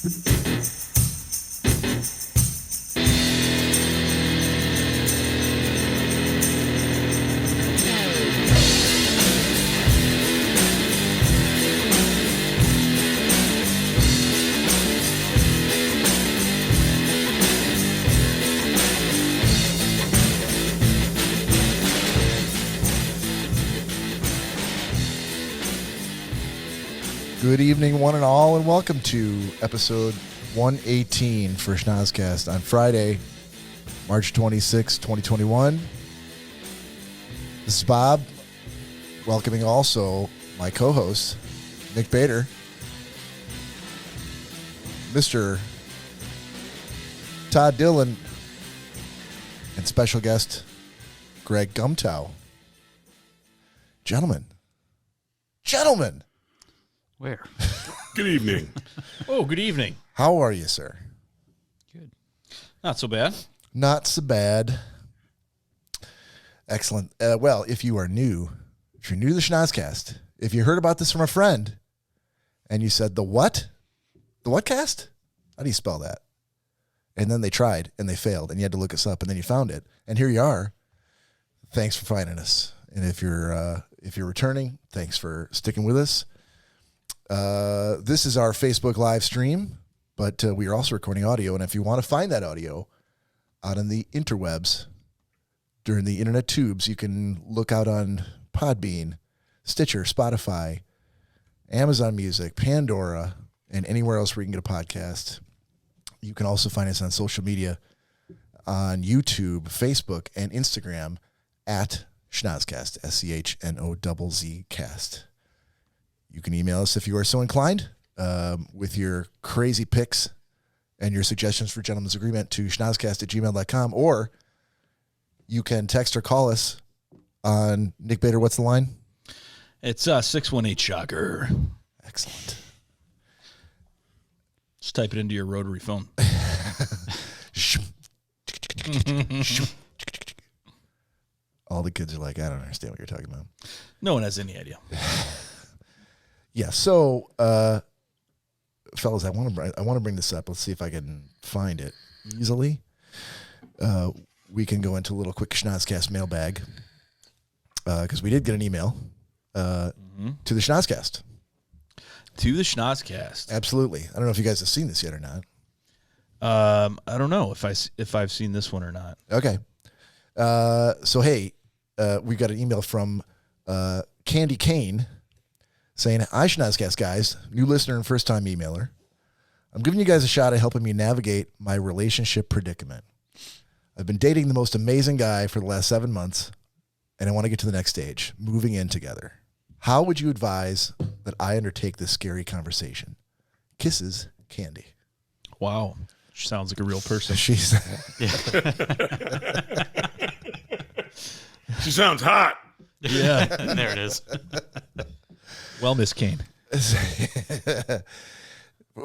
Good evening, one and all, and welcome to episode 118 for Schnozzcast on Friday, March 26, 2021. This is Bob, welcoming also my co-host, Nick Bader, Mr. Todd Dillon, and special guest, Greg Gumtow. Gentlemen. Where? Good evening. Oh, good evening. How are you, sir? Good. Not so bad. Not so bad. Excellent. Well, if you're new to the Schnozzcast, if you heard about this from a friend and you said, the what? The what cast? How do you spell that? And then they tried and they failed and you had to look us up and then you found it. And here you are. Thanks for finding us. And if you're returning, thanks for sticking with us. This is our Facebook live stream, but we are also recording audio. And if you want to find that audio out on the interwebs, during the internet tubes, you can look out on Podbean, Stitcher, Spotify, Amazon Music, Pandora, and anywhere else where you can get a podcast. You can also find us on social media on YouTube, Facebook, and Instagram at Schnozzcast, SCHNOZZ cast. You can email us if you are so inclined with your crazy picks and your suggestions for Gentleman's Agreement to schnozzcast@gmail.com, or you can text or call us on, Nick Bader, what's the line? It's 618-SHOCKER. Excellent. Just type it into your rotary phone. All the kids are like, I don't understand what you're talking about. No one has any idea. Yeah, so, fellas, I want to bring this up. Let's see if I can find it easily. We can go into a little quick Schnozzcast mailbag because we did get an email to the Schnozzcast. To the Schnozzcast. Absolutely. I don't know if you guys have seen this yet or not. I don't know if I've seen this one or not. Okay. So, hey, we got an email from Candy Kane saying, hi, Schnozzcast guys, new listener and first-time emailer. I'm giving you guys a shot at helping me navigate my relationship predicament. I've been dating the most amazing guy for the last 7 months, and I want to get to the next stage, moving in together. How would you advise that I undertake this scary conversation? Kisses, Candy. Wow. She sounds like a real person. She sounds hot. Yeah. There it is. Well, Miss Kane.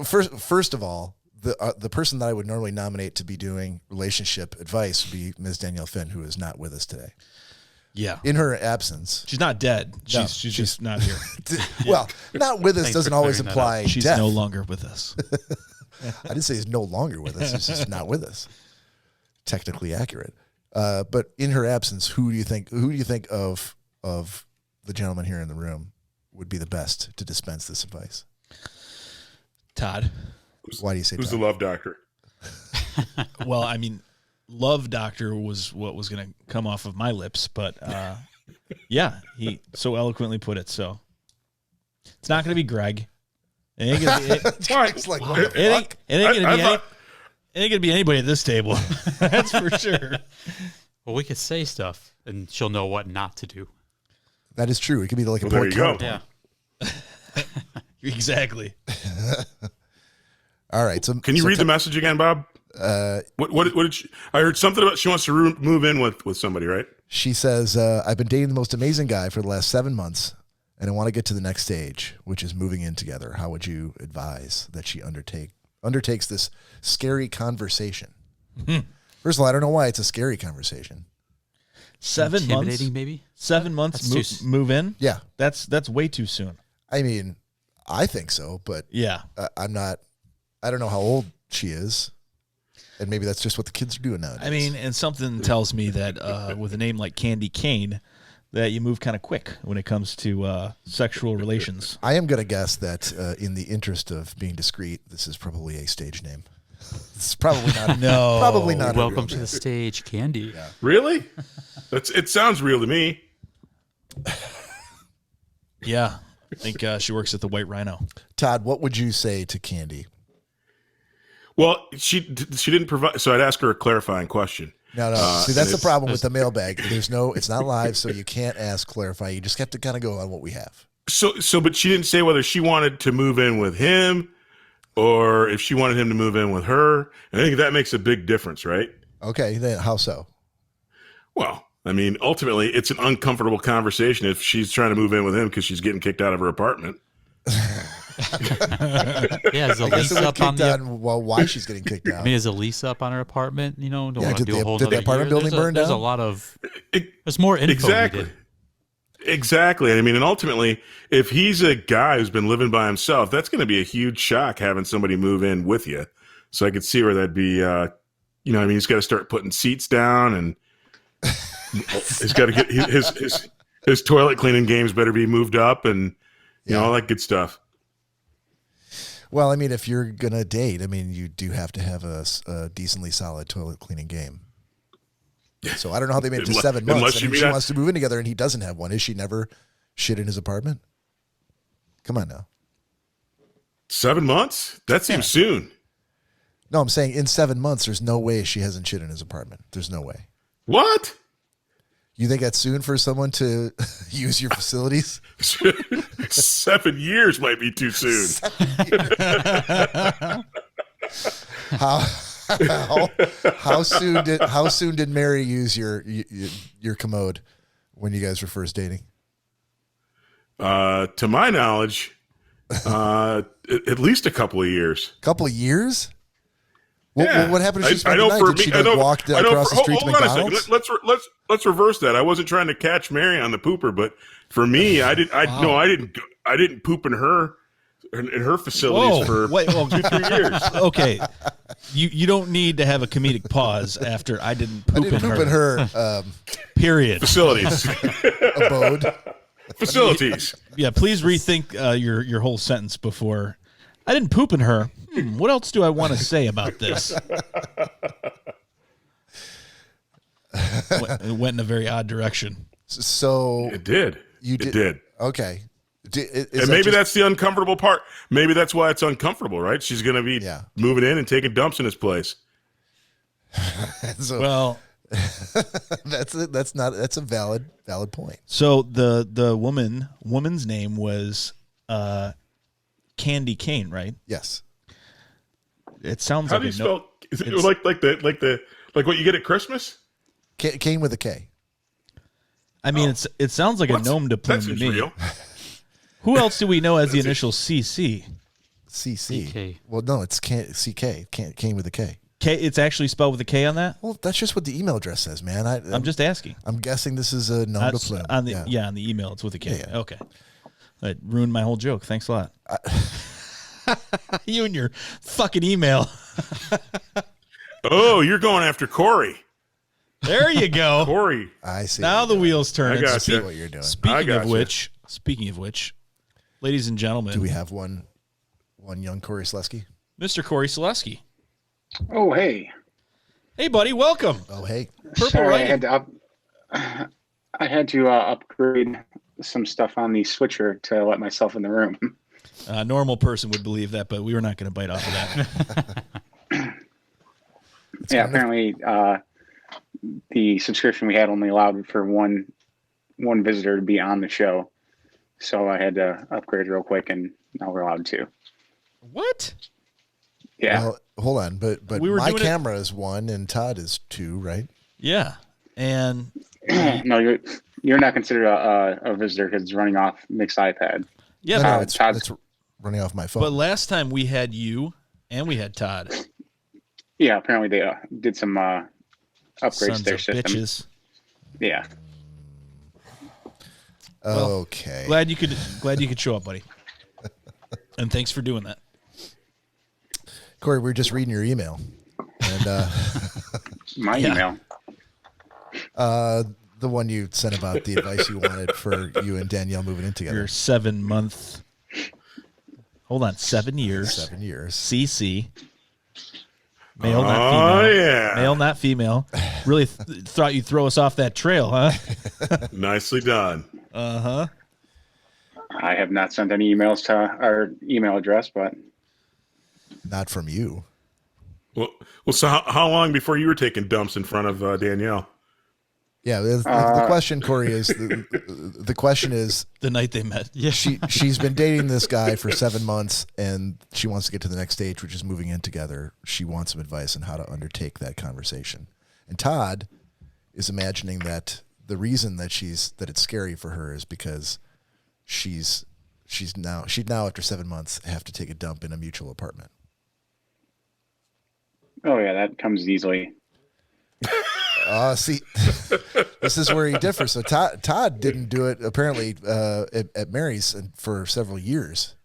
First of all, the person that I would normally nominate to be doing relationship advice would be Ms. Danielle Finn, who is not with us today. Yeah. In her absence. She's not dead. She's just not here. Well, not with us doesn't always imply she's death. no longer with us. I didn't say he's no longer with us. He's just not with us. Technically accurate. But in her absence, who do you think of the gentleman here in the room would be the best to dispense this advice? Todd. Why do you say Who's Todd? the love doctor? Well, I mean, love doctor was what was going to come off of my lips, but yeah, he so eloquently put it. So it's not going to be Greg. It ain't going to be. It ain't gonna be anybody at this table. That's for sure. Well, we could say stuff, and she'll know what not to do. That is true. It could be like a there you go. Yeah. Exactly. All right. So Can you read the message again, Bob? What did she? I heard something about she wants to move in with somebody, right? She says, I've been dating the most amazing guy for the last 7 months, and I want to get to the next stage, which is moving in together. How would you advise that she undertakes this scary conversation? First of all, I don't know why it's a scary conversation. 7 months, maybe. 7 months move in. Yeah, that's way too soon. I mean, I think so, but yeah, I'm not. I don't know how old she is. And maybe that's just what the kids are doing nowadays. I mean, and something tells me that with a name like Candy Cane, that you move kind of quick when it comes to sexual relations. I am going to guess that in the interest of being discreet, this is probably a stage name. It's probably not. No. Probably not. Welcome to the stage, Candy. Yeah. Really? It sounds real to me. Yeah. I think she works at the White Rhino. Todd, what would you say to Candy? Well, she didn't provide, so I'd ask her a clarifying question. No. See, that's the problem with the mailbag. It's not live, so you can't ask clarify. You just have to kind of go on what we have. But she didn't say whether she wanted to move in with him or if she wanted him to move in with her. And I think that makes a big difference, right? Okay, then how so? Well, I mean, ultimately, it's an uncomfortable conversation if she's trying to move in with him because she's getting kicked out of her apartment. Yeah, is a lease up on why she's getting kicked out? I mean, is a lease up on her apartment? You know, don't want to did do a whole the apartment building burn down? There's a lot of. There's more info. Exactly. I mean, and ultimately, if he's a guy who's been living by himself, that's going to be a huge shock having somebody move in with you. So I could see where that'd be. He's got to start putting seats down, and he's got to get his toilet cleaning games better be moved up, and all that good stuff. Well, I mean, if you're going to date, I mean, you do have to have a decently solid toilet cleaning game. So I don't know how they made it to 7 months. And if she wants to move in together and he doesn't have one, is she never shit in his apartment? Come on now. 7 months? That seems soon. No, I'm saying in 7 months, there's no way she hasn't shit in his apartment. There's no way. What? You think that's soon for someone to use your facilities? 7 years might be too soon. How soon did Mary use your commode when you guys were first dating? To my knowledge, at least a couple of years. Couple of years? Yeah. What happened if she spent the night? Did she walk across the street to McDonald's? Let's reverse that. I wasn't trying to catch Mary on the pooper, but for me, I didn't poop in her facilities for 2-3 years. Okay, you don't need to have a comedic pause after I didn't poop in her. Period. Facilities. Abode. Facilities. Yeah, please rethink your whole sentence before. I didn't poop in her. What else do I want to say about this? It went in a very odd direction. So it did. It did. Okay. And maybe that's the uncomfortable part. Maybe that's why it's uncomfortable, right? She's going to be moving in and taking dumps in his place. Well, that's a valid point. So the woman's name was Candy Cane, right? Yes. It sounds How like do you spell? Is it like what you get at Christmas? Cane with a K. I mean, it sounds like a gnome de plume to me. Real. Who else do we know as the initial CC? CC. CK. Well, no, it's CK. Cane with a K. K. It's actually spelled with a K on that. Well, that's just what the email address says, man. I'm just asking. I'm guessing this is a gnome de plume. On the email, it's with a K. Yeah. Okay. That ruined my whole joke. Thanks a lot. You and your fucking email. Oh, you're going after Cory. There you go. Cory. I see. Now the wheels turn. I got see what you're doing. Speaking of which, ladies and gentlemen, do we have one young Cory Selesky? Mr. Cory Selesky. Oh, hey. Hey, buddy. Welcome. Oh, hey. Purple Sorry, Writing. I had to upgrade some stuff on the switcher to let myself in the room. A normal person would believe that, but we were not going to bite off of that. Apparently the subscription we had only allowed for one visitor to be on the show. So I had to upgrade real quick, and now we're allowed to. What? Yeah. Well, hold on, but my camera is 1 and Todd is 2, right? Yeah, and No, you're not considered a visitor because it's running off Mixed iPad. yeah, No, it's running off my phone. but last time we had you and we had Todd. Yeah, apparently they did some upgrades Sons to their of system. bitches. Yeah. Okay. Glad you could show up, buddy. And thanks for doing that. Cory, we're just reading your email. And My email. the one you sent about the advice you wanted for you and Danielle moving in together. Your 7 month. Hold on, 7 years. 7 years. CC. Male, not female. Oh, yeah. Male, not female. Really thought you'd throw us off that trail, huh? Nicely done. Uh-huh. I have not sent any emails to our email address, but Not from you. Well, so how long before you were taking dumps in front of Danielle? Yeah, the question, Cory, is the question is The night they met. Yeah. she's been dating this guy for 7 months, and she wants to get to the next stage, which is moving in together. She wants some advice on how to undertake that conversation. And Todd is imagining that the reason that it's scary for her is because she'd now after 7 months have to take a dump in a mutual apartment. oh yeah, that comes easily. See, this is where he differs. So Todd didn't do it apparently at Mary's for several years.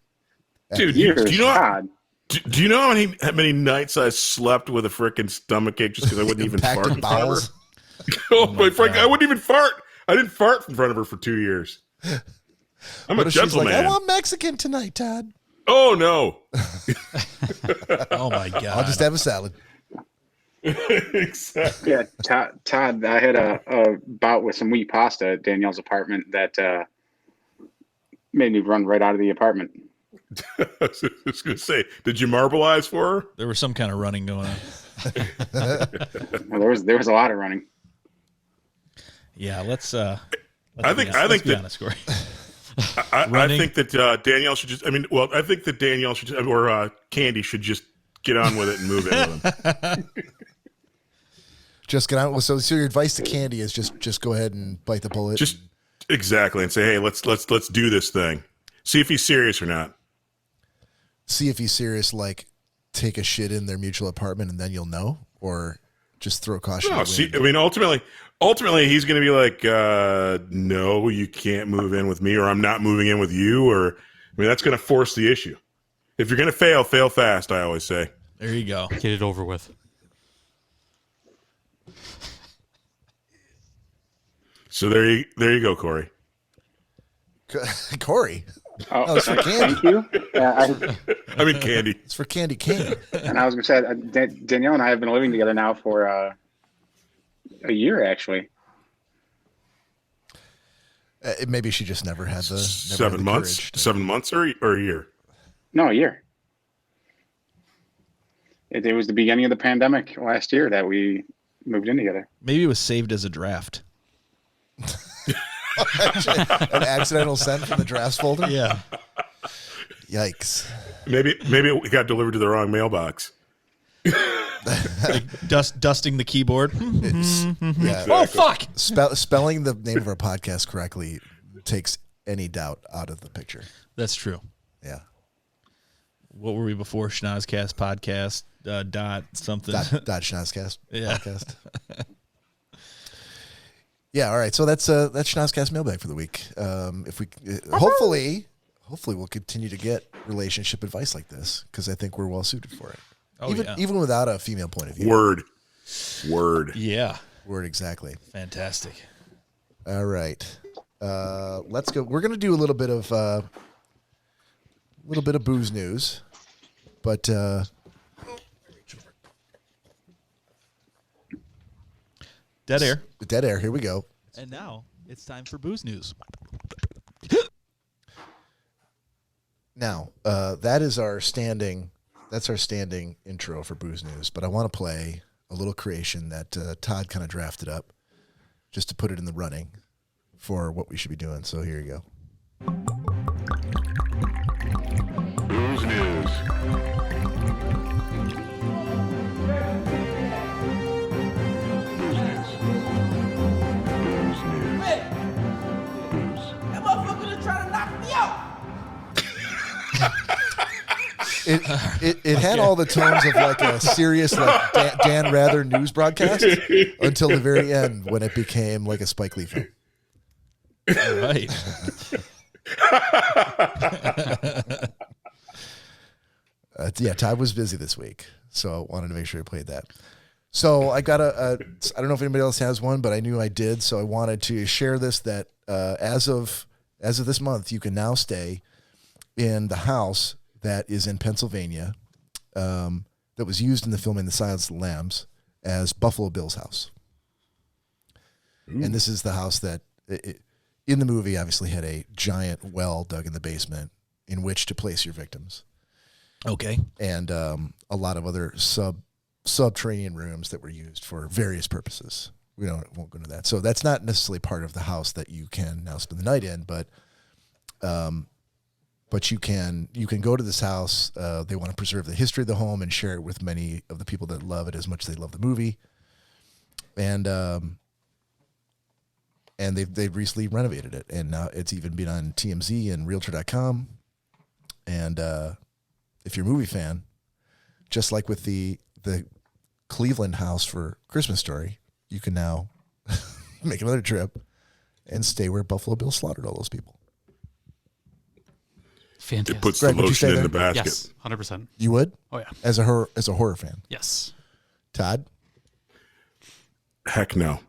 Dude, Years, do you know God. do you know how many nights I slept with a freaking stomachache just because I wouldn't even fart Impacted in front of her? bowels. Oh my Frank, I wouldn't even fart. I didn't fart in front of her for 2 years. I'm What a if she's like, gentleman. I want Mexican tonight, Todd. Oh no. Oh, my God. I'll just have a salad. Exactly. Yeah, Todd, I had a bout with some wheat pasta at Danielle's apartment that made me run right out of the apartment. I was going to say, did you marbleize for her? There was some kind of running going on. Well, there was a lot of running. Yeah, let's I think be that- honest, Cory. I Running. think that Danielle should just. I think that Danielle should just, or Candy should just get on with it and move in with him. Just get out. So your advice to Candy is just go ahead and bite the bullet. Just exactly, and say, hey, let's do this thing. See if he's serious or not. see if he's serious. Like take a shit in their mutual apartment, and then you'll know, or just throw caution. No, to the see, wind. I mean, ultimately, he's going to be like, no, you can't move in with me, or I'm not moving in with you, or I mean, that's going to force the issue. If you're going to fail fast. I always say. There you go. Get it over with. So there you go, Cory. Cory. Oh, it's for Candy. thank you. I mean, Candy. It's for Candy Cane. And I was going to say, Danielle and I have been living together now for a year, actually. Maybe she just never had the 7 months. courage to- 7 months or a year. No, a year. It was the beginning of the pandemic last year that we moved in together. Maybe it was saved as a draft. An accidental send from the drafts folder. Yeah. Yikes. Maybe it got delivered to the wrong mailbox. Like dusting the keyboard. Yeah. Oh, fuck. Spelling the name of our podcast correctly takes any doubt out of the picture. That's true. Yeah. What were we before? Schnozzcast podcast, dot something. Dot Schnozzcast Yeah. podcast. Yeah. All right. So that's Schnozzcast Mailbag for the week. If we hopefully we'll continue to get relationship advice like this because I think we're well suited for it. Oh, yeah. Even without a female point of view. Word. Yeah. Word exactly. Fantastic. All right. Let's go. We're gonna do a little bit of booze news, but Dead air. dead air. Here we go. And now it's time for booze news. Now that's our standing intro for booze news. But I want to play a little creation that Todd kind of drafted up, just to put it in the running for what we should be doing. So here you go. Booze news. That motherfucker trying to knock me out. It had all the tones of like a serious like Dan Rather news broadcast until the very end when it became like a Spike Lee film. All right. Todd was busy this week, so I wanted to make sure I played that. So I got I don't know if anybody else has one, but I knew I did, so I wanted to share this, that as of this month, you can now stay in the house that is in Pennsylvania, that was used in the filming The Silence of the Lambs as Buffalo Bill's house. Ooh. And this is the house that, in the movie, obviously had a giant well dug in the basement in which to place your victims. Okay. And a lot of other subterranean rooms that were used for various purposes. We won't go into that. So that's not necessarily part of the house that you can now spend the night in, but you can go to this house. They want to preserve the history of the home and share it with many of the people that love it as much as they love the movie. And they've recently renovated it, and now it's even been on TMZ and Realtor.com. And if you're a movie fan, just like with the Cleveland house for Christmas Story, you can now make another trip and stay where Buffalo Bill slaughtered all those people. Fantastic. It puts Greg, the lotion in there? the basket. Yes, 100%. You would? Oh yeah. As a horror fan. Yes. Todd? Heck no.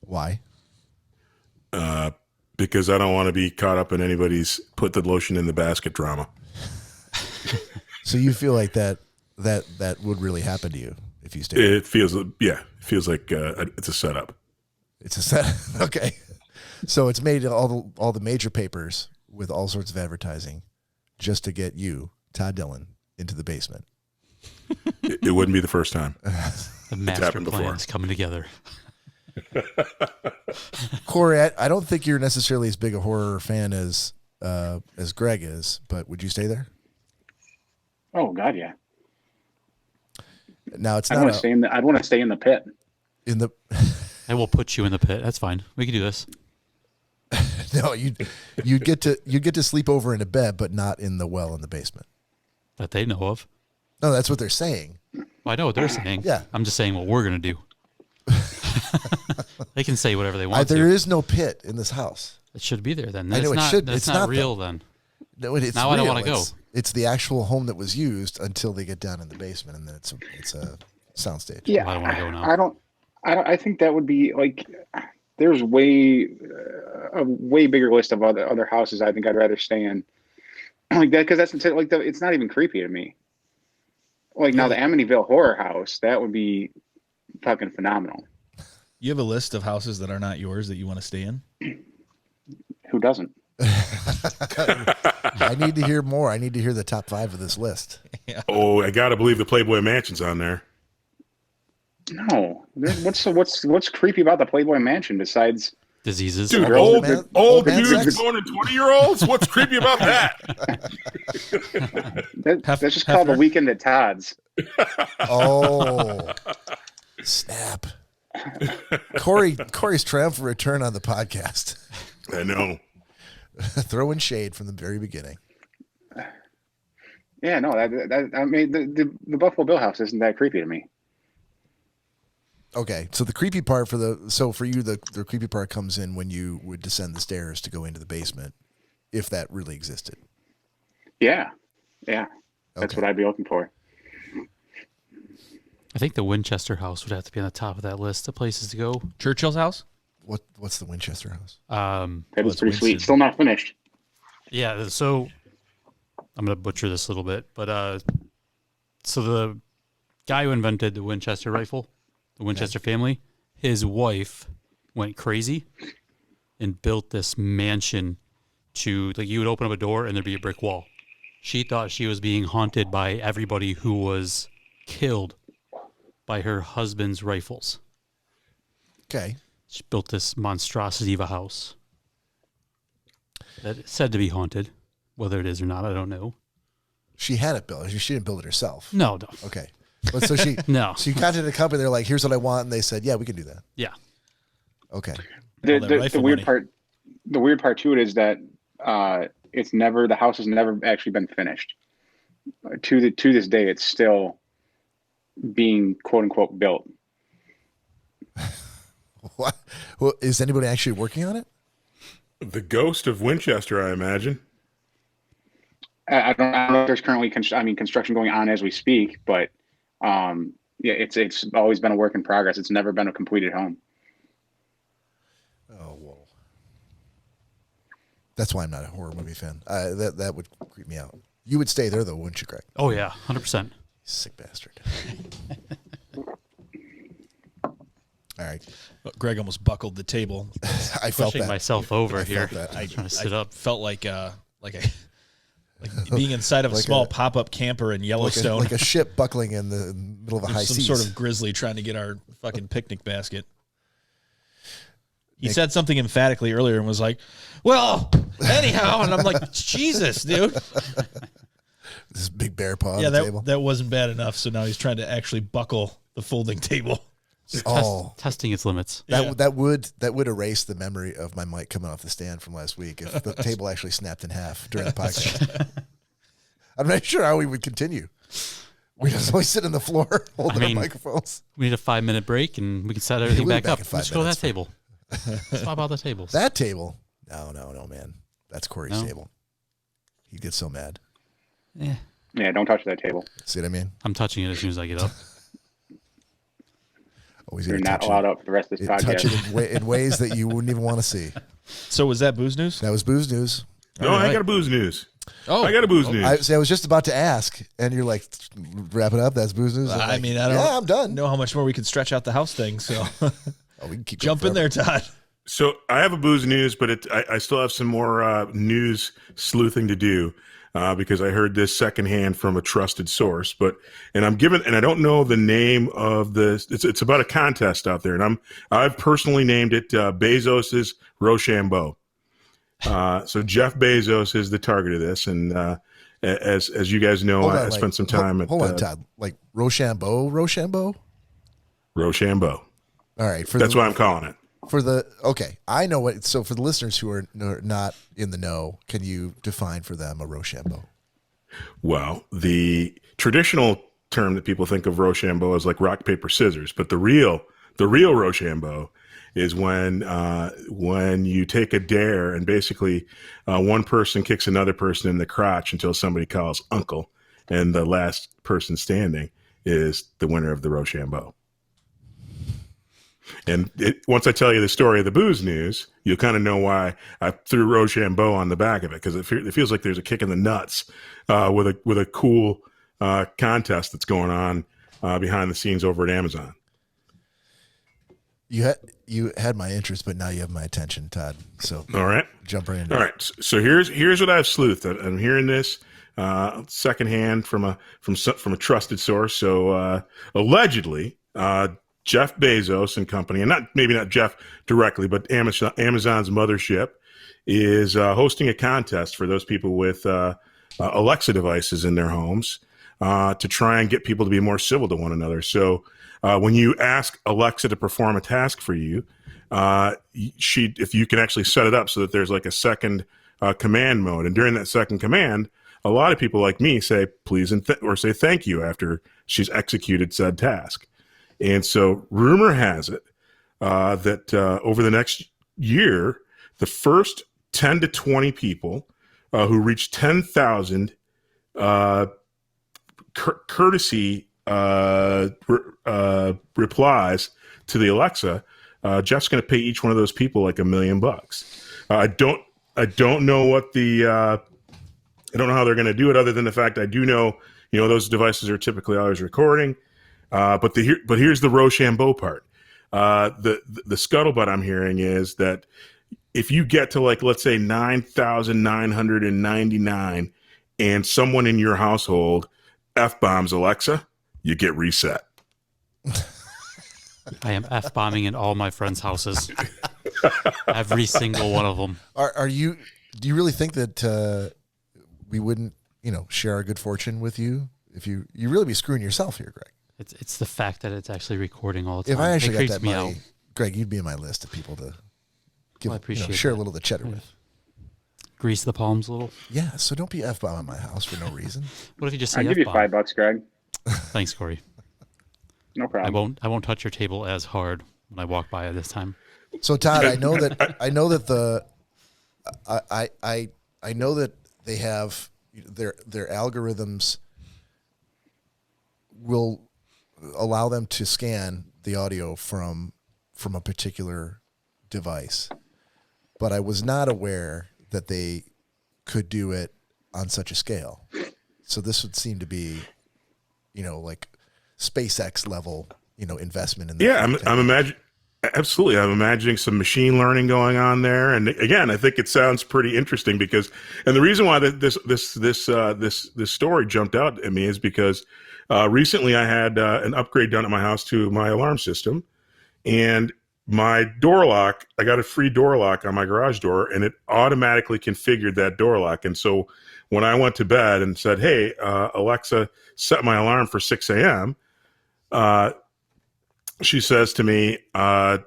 Why? Because I don't want to be caught up in anybody's put the lotion in the basket drama. So you feel like that would really happen to you if you stayed? It feels like it's a setup. It's a set. Okay. So it's made all the major papers with all sorts of advertising just to get you, Todd Dillon, into the basement. It wouldn't be the first time. The master plan is coming together. Cory, I don't think you're necessarily as big a horror fan as Greg is, but would you stay there? Oh God, yeah. Now it's I'd not. want to stay in the pit. In the. I will put you in the pit. That's fine. We can do this. No, you'd get to sleep over in a bed, but not in the well in the basement. That they know of. No, that's what they're saying. Well, I know what they're saying. Yeah. I'm just saying what we're gonna do. They can say whatever they want. There is no pit in this house. It should be there then. I know it should. That's It's not not real then. No, it's now real. I don't want to go. It's the actual home that was used until they get down in the basement, and then it's a soundstage. Yeah, Well, I don't want to go now. I think that would be like. There's a way bigger list of other houses I think I'd rather stay in, like that, because that's like it's not even creepy to me. Like now the Amityville Horror House, that would be fucking phenomenal. You have a list of houses that are not yours that you want to stay in? Who doesn't? I need to hear more. I need to hear the top 5 of this list. Yeah. Oh, I gotta believe the Playboy Mansion's on there. No, what's creepy about the Playboy Mansion besides diseases? Dude, Old old man dudes sex? going to 20-year-olds? What's creepy about that? that's just called the weekend at Todd's. Oh, snap! Cory's triumphant return on the podcast. I know. Throwing shade from the very beginning. Yeah, no, I mean the Buffalo Bill house isn't that creepy to me. Okay, so the creepy part for you, the creepy part comes in when you would descend the stairs to go into the basement, if that really existed. Yeah, that's Okay. what I'd be looking for. I think the Winchester house would have to be on the top of that list of places to go. Churchill's house? What's the Winchester house? That was it's pretty sweet. Winston. Still not finished. Yeah, so I'm going to butcher this a little bit, but so the guy who invented the Winchester rifle, the Winchester family, his wife went crazy and built this mansion to, like, you would open up a door and there'd be a brick wall. She thought she was being haunted by everybody who was killed by her husband's rifles. Okay. She built this monstrosity of a house that is said to be haunted. Whether it is or not, I don't know. She had it built. She didn't build it herself. No. Okay. Well, so she No. She contacted a company. They're like, "Here's what I want," and they said, "Yeah, we can do that." Yeah. Okay. All that The rifle weird money. part, the weird part to it is that the house has never actually been finished. To this day, it's still being quote unquote built. What? Well, is anybody actually working on it? The ghost of Winchester, I imagine. I don't know if there's currently construction going on as we speak, but yeah, it's always been a work in progress. It's never been a completed home. Oh, whoa. That's why I'm not a horror movie fan. That would creep me out. You would stay there, though, wouldn't you, Greg? Oh, yeah, 100%. Sick bastard. All right. Well, Greg almost buckled the table. I felt Pushing that. myself over I here. felt that. I'm trying to sit up. Felt like being inside of a Like small a- pop-up camper in Yellowstone. Like a ship buckling in the middle of a high some seas. sort of grizzly trying to get our fucking picnic basket. He Nick- said something emphatically earlier and was like, well, anyhow. And I'm like, Jesus, dude. This big bear paw Yeah, on the table. that wasn't bad enough. So now he's trying to actually buckle the folding table. Oh, Testing its limits. that would erase the memory of my mic coming off the stand from last week if the table actually snapped in half during the podcast. I'm not sure how we would continue. We just always sit on the floor holding our microphones. We need a 5-minute break and we can set everything we'll be back back up. in 5 Let's go to minutes. that table. Let's swap out the tables. That table? No, man. That's Cory's No? table. He gets so mad. Yeah. Yeah, don't touch that table. See what I mean? I'm touching it as soon as I get up. Always You're gonna not touch allowed it. up for the rest of this Touch podcast. it in ways that you wouldn't even want to see. So was that booze news? That was booze news. No, I got a booze news. Oh, I got a booze news. I was just about to ask, and you're like, wrap it up. That's booze news. I'm I like, mean, I don't I'm done. know how much more we could stretch out the house thing. So We can keep jump going in there, Todd. So I have a booze news, but I still have some more news sleuthing to do because I heard this secondhand from a trusted source. And I don't know the name of this. It's about a contest out there, and I've personally named it Bezos's Rochambeau. So Jeff Bezos is the target of this, and as you guys know, I spent some time Hold on, Todd. Like Rochambeau? Rochambeau. All right. That's why I'm calling it. Okay, I know what. So for the listeners who are not in the know, can you define for them a Rochambeau? Well, the traditional term that people think of Rochambeau is like rock, paper, scissors, but the real Rochambeau is when you take a dare and basically one person kicks another person in the crotch until somebody calls uncle, and the last person standing is the winner of the Rochambeau. And once I tell you the story of the booze news, you'll kind of know why I threw Rochambeau on the back of it, because it feels like there's a kick in the nuts with a cool contest that's going on behind the scenes over at Amazon. You had my interest, but now you have my attention, Todd. So All right. jump right into All it. right. So here's what I've sleuthed. I'm hearing this secondhand from a trusted source. So allegedly, Jeff Bezos and company, and maybe not Jeff directly, but Amazon's mothership is hosting a contest for those people with Alexa devices in their homes to try and get people to be more civil to one another. So when you ask Alexa to perform a task for you, if you can actually set it up so that there's like a second command mode, and during that second command, a lot of people like me say please or say thank you after she's executed said task. And so rumor has it that over the next year, the first 10 to 20 people who reach 10,000 courtesy replies to the Alexa, Jeff's going to pay each one of those people like $1 million. I don't know what I don't know how they're going to do it, other than the fact I do know, those devices are typically always recording. But here's the Rochambeau part. The scuttlebutt I'm hearing is that if you get to let's say 9,999 and someone in your household F-bombs Alexa, you get reset. I am F-bombing in all my friends' houses. Every single one of them. Do you really think that we wouldn't, share our good fortune with you? If you really be screwing yourself here, Greg. It's the fact that it's actually recording all the time. If I actually it got creeps that me money, out. Greg, you'd be in my list of people to give, Well, I appreciate share a that. little of the cheddar with. Grease the palms a little. Yeah, so don't be F-bomb at my house for no reason. What if you just say I'll give you F-bomb? $5, Greg. Thanks, Cory. No problem. I won't touch your table as hard when I walk by it this time. So Todd, I know that they have, their algorithms will allow them to scan the audio from a particular device. But I was not aware that they could do it on such a scale. So this would seem to be, like SpaceX level, investment in the I'm imagining. Absolutely. I'm imagining some machine learning going on there. And again, I think it sounds pretty interesting and the reason why this story jumped out at me is because recently I had an upgrade done at my house to my alarm system, and my door lock, I got a free door lock on my garage door, and it automatically configured that door lock. And so when I went to bed and said, hey, Alexa, set my alarm for 6 a.m., she says to me, so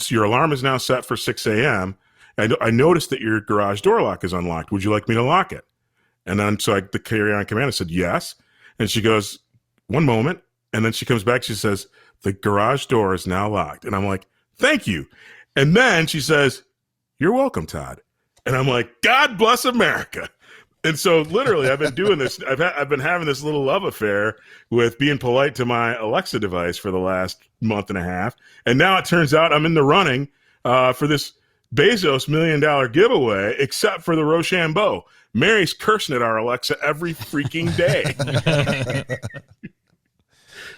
your alarm is now set for 6 a.m. I noticed that your garage door lock is unlocked. Would you like me to lock it? And then so the carry on command, I said, yes. And she goes, one moment. And then she comes back. She says, the garage door is now locked. And I'm like, thank you. And then she says, you're welcome, Todd. And I'm like, God bless America. And so literally I've been doing this. I've been having this little love affair with being polite to my Alexa device for the last month and a half. And now it turns out I'm in the running for this Bezos $1 million giveaway, except for the Rochambeau. Mary's cursing at our Alexa every freaking day.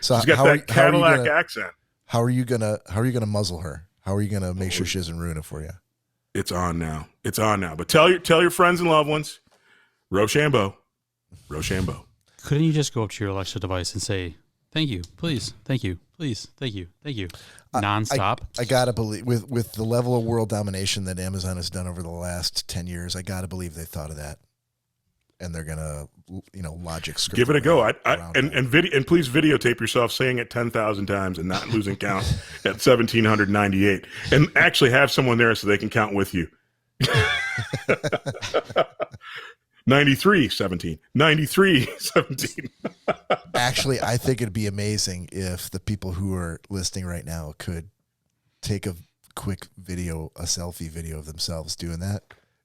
So she's got that Cadillac accent. How are you gonna muzzle her? How are you gonna make sure she doesn't ruin it for you? It's on now. But tell your friends and loved ones, Rochambeau. Couldn't you just go up to your Alexa device and say, thank you, please, thank you, please, thank you, thank you, nonstop? I gotta believe with the level of world domination that Amazon has done over the last 10 years, I gotta believe they thought of that, and they're gonna logic script. Give it a go. And please videotape yourself saying it 10,000 times and not losing count at 1,798, and actually have someone there so they can count with you. 93-17. Actually, I think it'd be amazing if the people who are listening right now could take a quick video, a selfie video of themselves doing that,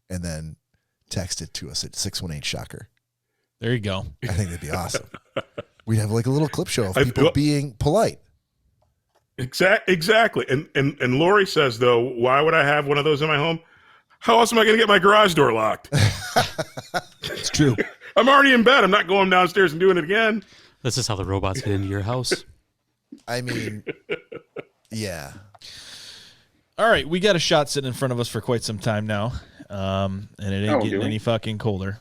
and then text it to us at 618-SHOCKER. There you go. I think that'd be awesome. We'd have like a little clip show of people being polite. Exactly. And Lori says, though, why would I have one of those in my home? How else am I going to get my garage door locked? It's true. I'm already in bed. I'm not going downstairs and doing it again. This is how the robots get into your house. I mean, yeah. All right, we got a shot sitting in front of us for quite some time now, and it ain't getting any fucking colder.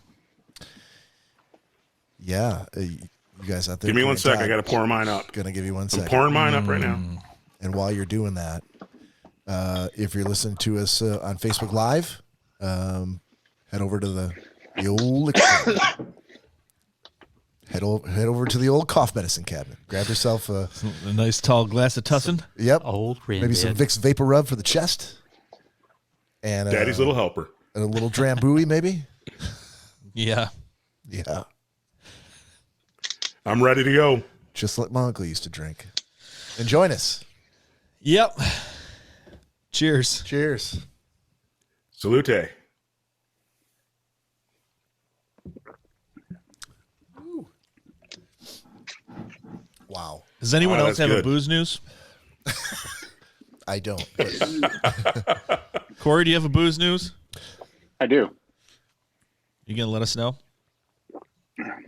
Yeah. You guys out there? Give me 1 sec. I got to pour mine up. Gonna give you 1 second. I'm pouring mine up right now. And while you're doing that, if you're listening to us on Facebook Live, head over to the old head over to the old cough medicine cabinet. Grab yourself a nice tall glass of Tussin. Yep. Old maybe some Vicks Vapor Rub for the chest. And Daddy's little helper. And a little Drambuie, maybe. Yeah. Yeah. I'm ready to go. Just like my uncle used to drink. And join us. Yep. Cheers. Cheers. Salute. Wow. Does anyone else have good. a booze news? I don't. Cory, do you have a booze news? I do. You gonna let us know?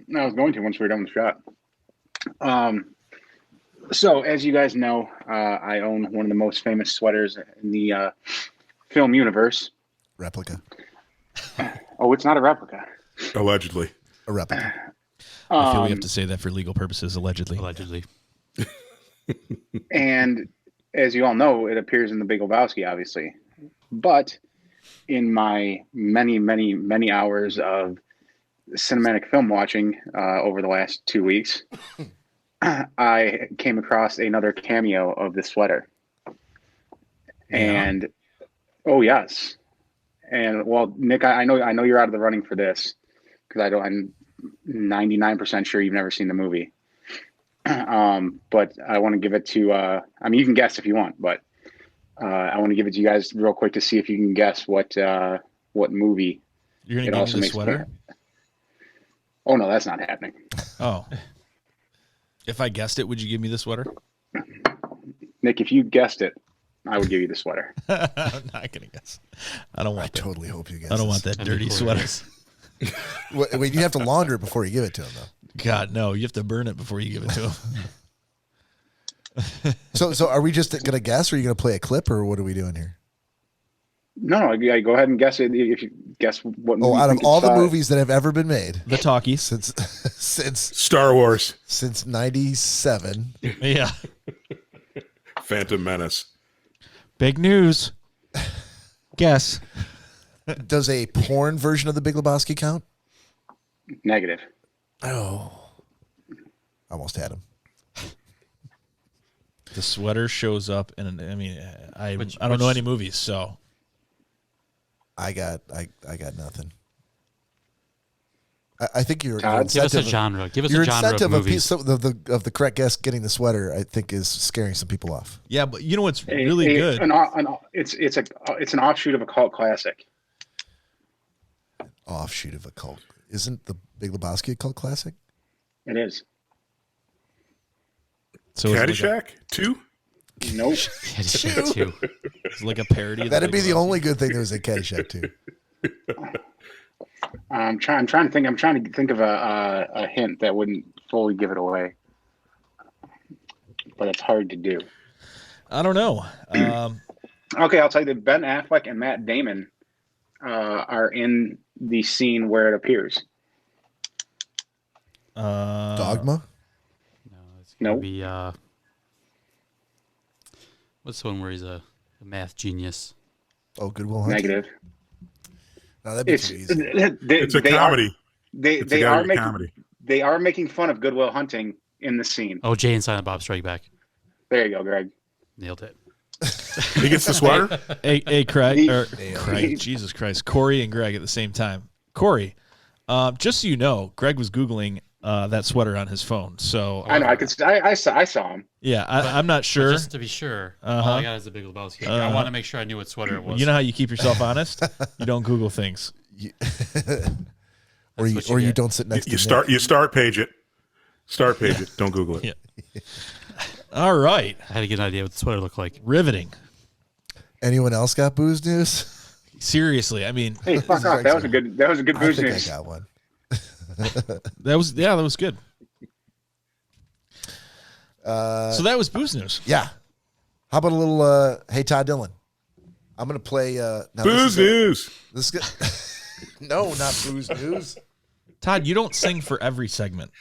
No, I was going to once we were done with the shot. So, as you guys know, I own one of the most famous sweaters in the film universe. Replica. Oh, it's not a replica. Allegedly. A replica. I feel we have to say that for legal purposes, allegedly. Allegedly. And as you all know, it appears in The Big Lebowski, obviously. But in my many, many, many hours of cinematic film watching over the last 2 weeks, I came across another cameo of the sweater. And oh yes. And well, Nick, I know you're out of the running for this because I'm 99% sure you've never seen the movie. But I want to give it to I mean, you can guess if you want, but I want to give it to you guys real quick to see if you can guess what movie. You're gonna give me the sweater? Oh no, that's not happening. Oh. If I guessed it, would you give me the sweater? Nick, if you guessed it, I would give you the sweater. I'm not gonna guess. I don't I want that. totally hope you guys. I don't want that dirty sweater. Wait, you have to launder it before you give it to him, though. God, no. You have to burn it before you give it to him. So are we just gonna guess, or are you gonna play a clip, or what are we doing here? No, yeah, go ahead and guess it. If you guess what movie Oh, you out of think all it's, the movies that have ever been made The talkies. since Star Wars, since '97, Yeah. Phantom Menace. Big news. Guess. does a porn version of The Big Lebowski count? negative. Oh, almost had him. The sweater shows up, and I mean, I Which- don't know which- any movies, so I got nothing. I think your Todd? Give us a incentive, genre. Give us your a genre of incentive of, movies. of the correct guess getting the sweater, I think, is scaring some people off. yeah. But you know what's really good? It's an offshoot of a cult classic. Offshoot of a cult. Isn't The Big Lebowski a cult classic? It is. So it's Caddyshack 2? Nope. Caddyshack 2. it's like a parody. Of That'd be Big the Lebowski. only good thing that was in Caddyshack too. I'm trying to think of a hint that wouldn't fully give it away, but it's hard to do. I don't know. Okay, I'll tell you that Ben Affleck and Matt Damon are in the scene where it appears. Dogma. No, it's gonna Nope. be what's the one where he's a math genius? Oh, Goodwill Hunting. Negative. No, that'd be It's too easy. It's a comedy. It's They a are gotta be making comedy. they are making fun of Goodwill Hunting in the scene. Oh, Jay and Silent Bob Strike Back. There you go, Greg. Nailed it. He gets the sweater? Hey, Craig, He- or Craig, Jesus Christ, Cory and Greg at the same time. Cory, just so you know, Greg was Googling that sweater on his phone. So I know. I saw him. yeah, I'm not But sure. just to be sure, all I got is a Big Lebowski. I want to make sure I knew what sweater it was. You know how you keep yourself honest? You don't Google things. Or what you you get. don't sit next to You start page it. Start page it. Don't Google it. Yeah. All right, I had to get an idea what the sweater looked like. riveting. Anyone else got booze news? Seriously, I mean, Hey, fuck off. That was a good I booze think news. I got one. that was good. So that was booze news. Yeah. How about a little Hey Todd Dillon? I'm gonna play now Booze news. This is no, not booze news. Todd, you don't sing for every segment.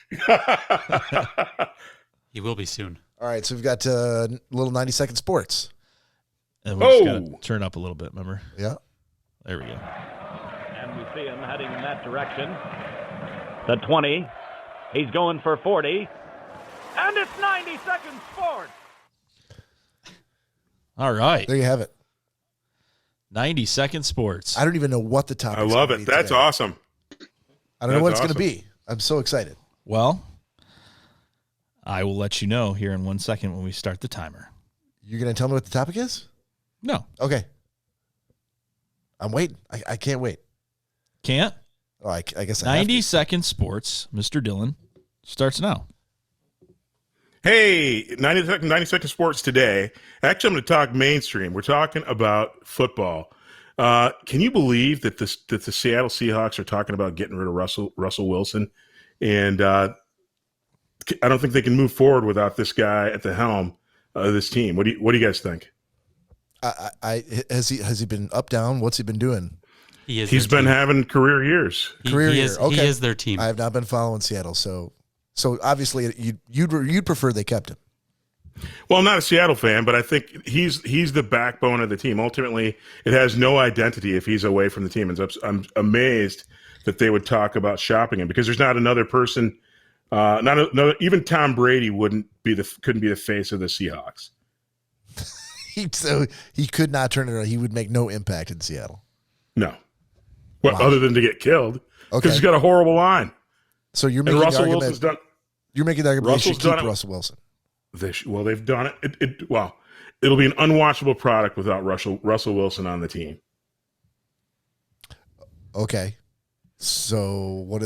He will be soon. All right, so we've got little 90-second sports. And we just Oh. gotta turn up a little bit, remember? Yeah. There we go. And we see him heading in that direction. The 20. He's going for 40. And it's 90-second sports. All right. There you have it. 90-second sports. I don't even know what the topic I is. love gonna it. be That's today. awesome. I don't know what it's That's going to be. I'm so excited. Well, I will let you know here in 1 second when we start the timer. You're going to tell me what the topic is? No, Okay. I'm waiting. I can't wait. can't. Oh, I guess I have to. 90-second sports, Mr. Dillon, starts now. Hey, 90-second sports today. Actually, I'm going to talk mainstream. We're talking about football. Can you believe that the Seattle Seahawks are talking about getting rid of Russell Wilson? And I don't think they can move forward without this guy at the helm of this team. What do you guys think? Has he been up, down? What's he been doing? He's been having career years. Career he year. is, Okay. He is their team. I have not been following Seattle, so obviously you'd prefer they kept him. Well, I'm not a Seattle fan, but I think he's the backbone of the team. Ultimately, it has no identity if he's away from the team. And I'm amazed that they would talk about shopping him because there's not another person. Even Tom Brady couldn't be the face of the Seahawks. So he could not turn it around. He would make no impact in Seattle. No, well, Wow. other than to get killed because Okay. he's got a horrible line. So you're And making the Russell argument. Wilson's done. You're making the argument they should Russell's done keep it. Russell Wilson. They've done it. It'll be an unwatchable product without Russell Wilson on the team. Okay. So what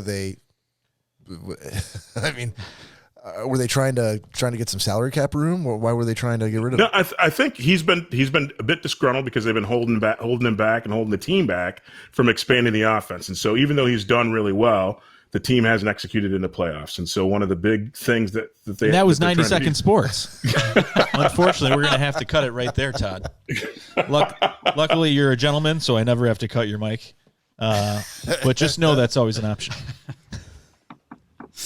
I mean, were they trying to get some salary cap room, or why were they trying to get rid of No, him? I think he's been a bit disgruntled because they've been holding him back and holding the team back from expanding the offense. And so even though he's done really well, the team hasn't executed in the playoffs. And so one of the big things that was 90-second sports. Unfortunately, we're going to have to cut it right there, Todd. Luckily, you're a gentleman, so I never have to cut your mic. But just know that's always an option.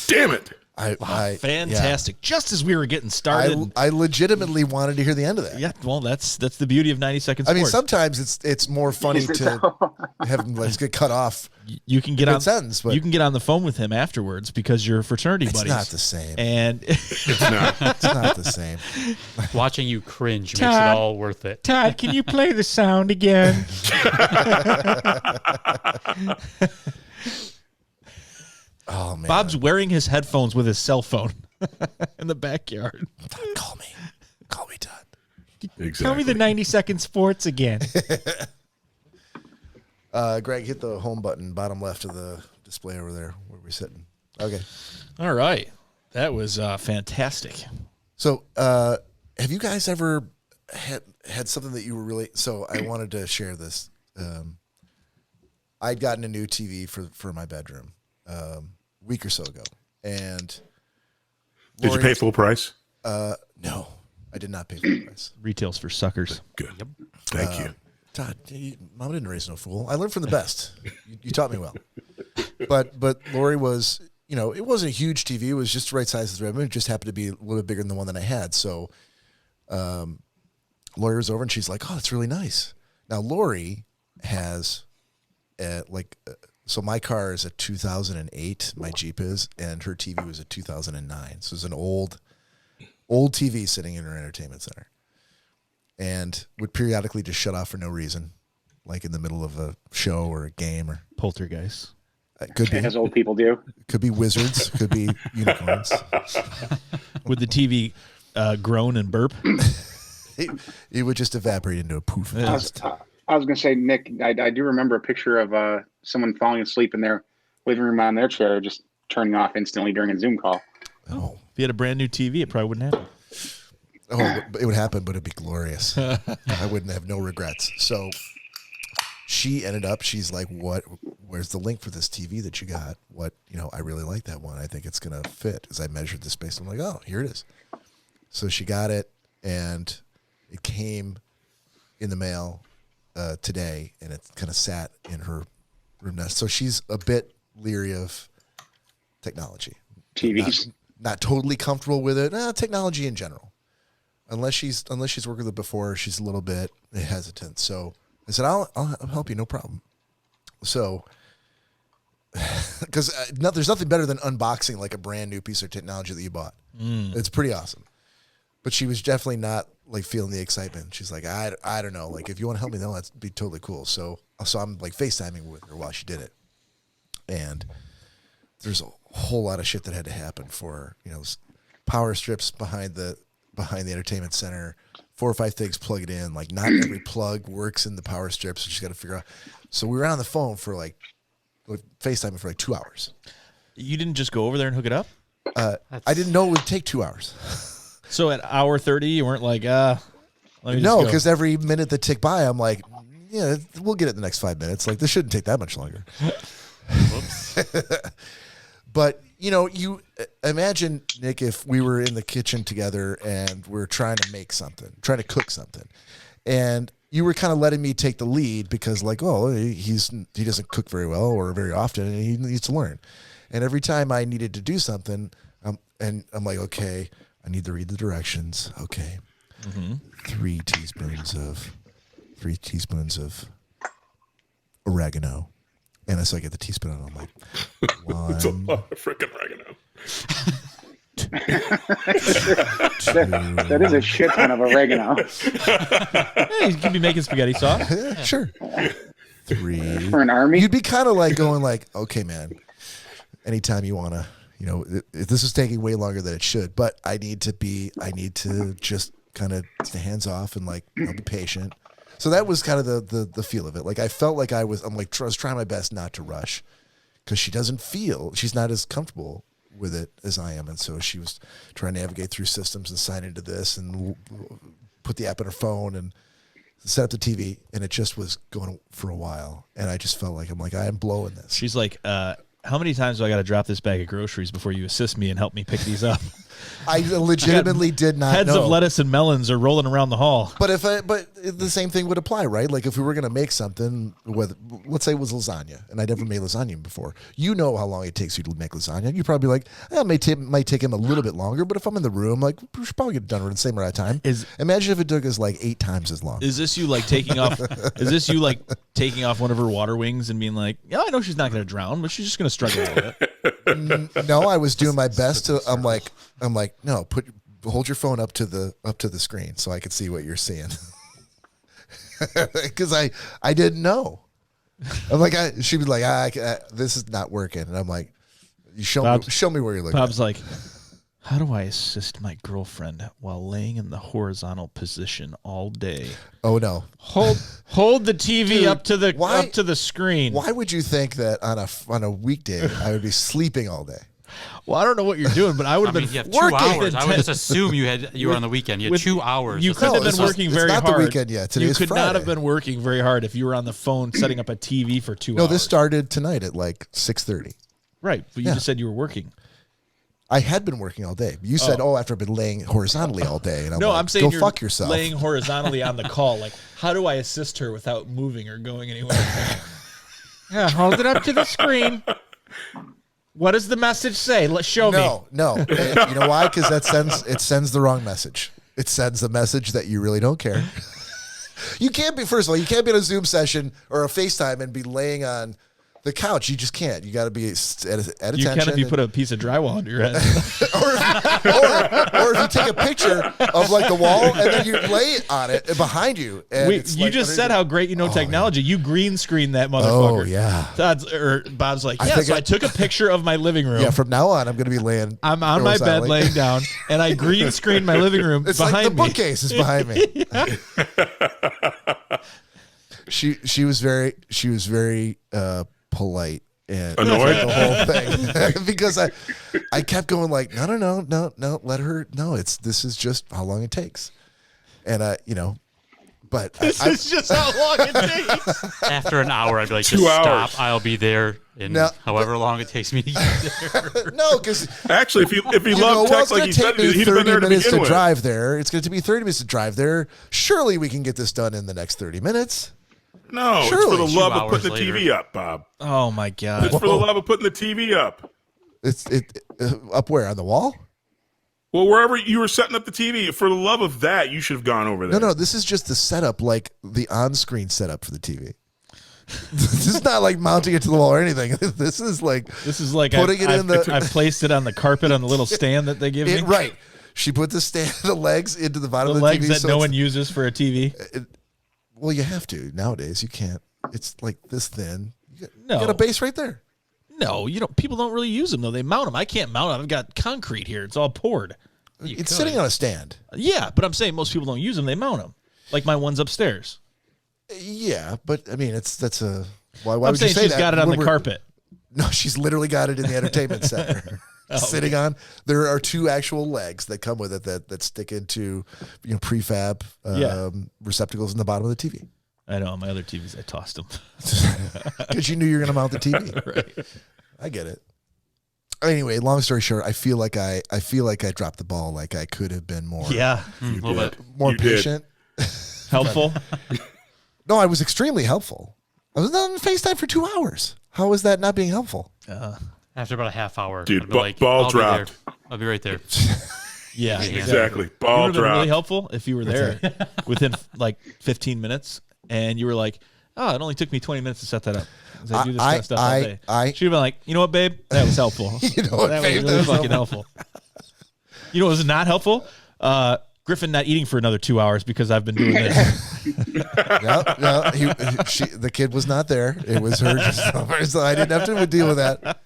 Damn it. Fantastic. Yeah. Just as we were getting started. I legitimately wanted to hear the end of that. Yeah, well, that's the beauty of 90-second sports. I mean, sometimes it's more funny to have him get cut off. You can get on sentence, but you can get on the phone with him afterwards because you're fraternity buddies. It's not the same. And it's not the same. Watching you cringe makes it all worth it. Todd, can you play the sound again? Oh man, Bob's wearing his headphones with his cell phone in the backyard. Call me, Todd. Exactly. Tell me the 90-second sports again. Greg, hit the home button, bottom left of the display over there where we're sitting. Okay. All right, that was fantastic. So, have you guys ever had something that you were really? So, I wanted to share this. I'd gotten a new TV for my bedroom. Week or so ago, and did you pay full price? No, I did not pay full price. Retail's for suckers. Good. Yep. Thank you. Todd, Mama didn't raise no fool. I learned from the best. You taught me well. But Lori was, it wasn't a huge TV. It was just the right size of the bedroom. It just happened to be a little bit bigger than the one that I had. So, Lori was over and she's like, "Oh, that's really nice." Now Lori has, so my car is a 2008, my Jeep is, and her TV was a 2009. So it's an old TV sitting in her entertainment center, and would periodically just shut off for no reason, like in the middle of a show or a game or poltergeist. Could be, as old people do. Could be wizards. Could be unicorns. Would the TV groan and burp? It would just evaporate into a poof of dust. I was going to say, Nick, I do remember a picture of someone falling asleep in their living room on their chair, just turning off instantly during a Zoom call. Oh. If you had a brand new TV, it probably wouldn't happen. Oh, it would happen, but it'd be glorious. I wouldn't have no regrets. So she ended up, she's like, where's the link for this TV that you got? I really like that one. I think it's going to fit. As I measured the space, I'm like, oh, here it is. So she got it, and it came in the mail today, and it kind of sat in her room nest. So she's a bit leery of technology. TVs. Not totally comfortable with it. Technology in general. Unless she's worked with it before, she's a little bit hesitant. So I said, I'll help you, no problem. So, because there's nothing better than unboxing like a brand new piece of technology that you bought. It's pretty awesome. But she was definitely not like feeling the excitement. She's like, I don't know. Like, if you want to help me, that'd be totally cool. So I'm like FaceTiming with her while she did it. And there's a whole lot of shit that had to happen for, power strips behind the entertainment center, 4 or 5 things, plug it in. Like, not every plug works in the power strips. So she's got to figure out. So we were on the phone for FaceTiming for 2 hours. You didn't just go over there and hook it up? I didn't know it would take 2 hours. So at hour 30, you weren't like, let me just no, go. because every minute that ticked by, I'm like, yeah, we'll get it in the next 5 minutes. Like, this shouldn't take that much longer. Whoops. But, you imagine, Nick, if we were in the kitchen together and we're trying to make something, trying to cook something, and you were kind of letting me take the lead because, like, he doesn't cook very well or very often, and he needs to learn. And every time I needed to do something, and I'm like, okay, I need to read the directions. Okay. Mm-hmm. 3 teaspoons of oregano. And so I get the teaspoon and I'm like, It's a lot of freaking oregano. That is a shit ton of oregano. Hey, you could be making spaghetti sauce. Yeah, sure. 3. For an army? You'd be kind of like going like, okay, man, anytime you want to, this is taking way longer than it should, but I need to just kind of stay hands off and be patient. So that was kind of the feel of it. Like, I felt like I was trying my best not to rush, because she's not as comfortable with it as I am. And so she was trying to navigate through systems and sign into this and put the app on her phone and set up the TV. And it just was going for a while. And I just felt like, I am blowing this. She's like, how many times do I got to drop this bag of groceries before you assist me and help me pick these up? I legitimately did not Heads know. of lettuce and melons are rolling around the hall. But the same thing would apply, right? Like if we were going to make something, let's say it was lasagna, and I never made lasagna before. You know how long it takes you to make lasagna. You're probably like, it might take him a little bit longer, but if I'm in the room, like we should probably get it done in the same amount of time. Imagine if it took us like 8 times as long. Is this you like taking off? Is this you like taking off one of her water wings and being like, yeah, I know she's not going to drown, but she's just going to struggle a little bit? No, I was doing my best to. I'm like, no, hold your phone up to the screen so I could see what you're seeing. Because I didn't know. I'm like, she'd be like, this is not working, and I'm like, you show me where you're looking. Bob's like, how do I assist my girlfriend while laying in the horizontal position all day? Oh no! Hold the TV Dude, up to the screen. Why would you think that on a weekday I would be sleeping all day? Well, I don't know what you're doing, but I would have been you have working. 2 hours. I would just assume you were on the weekend. You had 2 hours. You couldn't have been working very hard. It's not the weekend yet. Today is Friday. You could not have Friday. been working very hard if you were on the phone setting up a TV for 2 hours. No, this started tonight at like 6:30. Right, but you just said you were working. I had been working all day. You said, after I've been laying horizontally all day. And I'm saying go fuck yourself. Laying horizontally on the call. Like, how do I assist her without moving or going anywhere? Yeah, hold it up to the screen. What does the message say? Let's show me. No. You know why? Because it sends the wrong message. It sends the message that you really don't care. You can't be, first of all, you can't be in a Zoom session or a FaceTime and be laying on the couch. You just can't. You got to be at attention. You can if you put a piece of drywall under your head. or if you take a picture of like the wall and then you lay it on it behind you. And You just said how great you know technology. Yeah. You green screen that motherfucker. Oh, yeah. Bob's like, I took a picture of my living room. Yeah, from now on, I'm going to be laying. I'm on my bed laying down, and I green screened my living room it's behind like the me. bookcase is behind me. She was very polite and annoyed the whole thing because I kept going like no let her know this is just how long it takes, and but this is just how long it takes. After an hour, I'd be like, 2 just hours. stop. I'll be there in however long it takes me to get there. no, because actually, if he loved text like he said, he'd have been there to begin with. drive there. It's going to be 30 minutes to drive there. Surely we can get this done in the next 30 minutes. No, Surely. it's for the 2 love of putting hours the TV up, Bob. Oh my god! It's for the love of putting the TV up. It's up where, on the wall? Well, wherever you were setting up the TV, for the love of that, you should have gone over there. No, this is just the setup, like the on-screen setup for the TV. This is not like mounting it to the wall or anything. This is like putting it in the. I placed it on the carpet on the little stand that they give me. Right. She put the legs into the bottom The of the legs TV. that no one uses for a TV. Well, you have to nowadays. You can't. It's like this thin. You No. got a base right there. No, you don't. People don't really use them though. They mount them. I can't mount them. I've got concrete here. It's all poured. It's sitting on a stand. Yeah, but I'm saying most people don't use them. They mount them. Like my one's upstairs. Yeah, but I mean, that's a. Why I'm would you saying say she's that? got it on the We're- carpet. No, she's literally got it in the entertainment center. Sitting on. There are 2 actual legs that come with it that stick into prefab receptacles in the bottom of the TV. I know. On my other TVs, I tossed them. Because you knew you were going to mount the TV. Right. I get it. Anyway, long story short, I feel like I dropped the ball. Like I could have been more. Yeah. A little bit. More You did. patient. Helpful. No, I was extremely helpful. I was on FaceTime for 2 hours. How is that not being helpful? After about a half hour, Dude, I'd be like, ball I'll dropped. Be there. I'll be right there. Yeah. Exactly. You Ball would have been really dropped. helpful if you were there within like 15 minutes and you were like, oh, it only took me 20 minutes to set that up. 'Cause I do this kind of stuff all day. She'd have been like, you know what, babe? That was helpful. You know what, that babe? was That really was fucking helpful. You know what was not helpful? Griffin not eating for another 2 hours because I've been doing this. The kid was not there. It was her just over, so I didn't have to deal with that.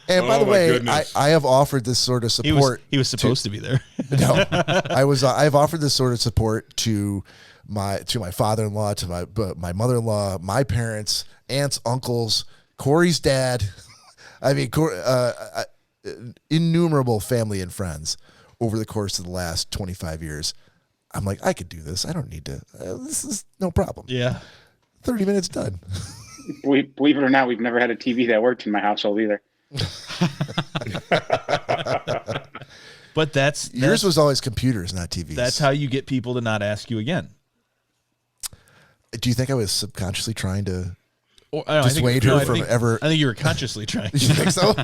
And by the way, goodness. I have offered this sort of support. He was supposed to be there. No, I've offered this sort of support to my father-in-law, to my mother-in-law, my parents, aunts, uncles, Cory's dad. I mean, innumerable family and friends over the course of the last 25 years. I'm like, I could do this. I don't need to. This is no problem. Yeah. 30 minutes done. Believe it or not, we've never had a TV that worked in my household either. But yours was always computers, not TVs. That's how you get people to not ask you again. Do you think I was subconsciously trying to I dissuade her from ever? I think you were consciously trying. You think so?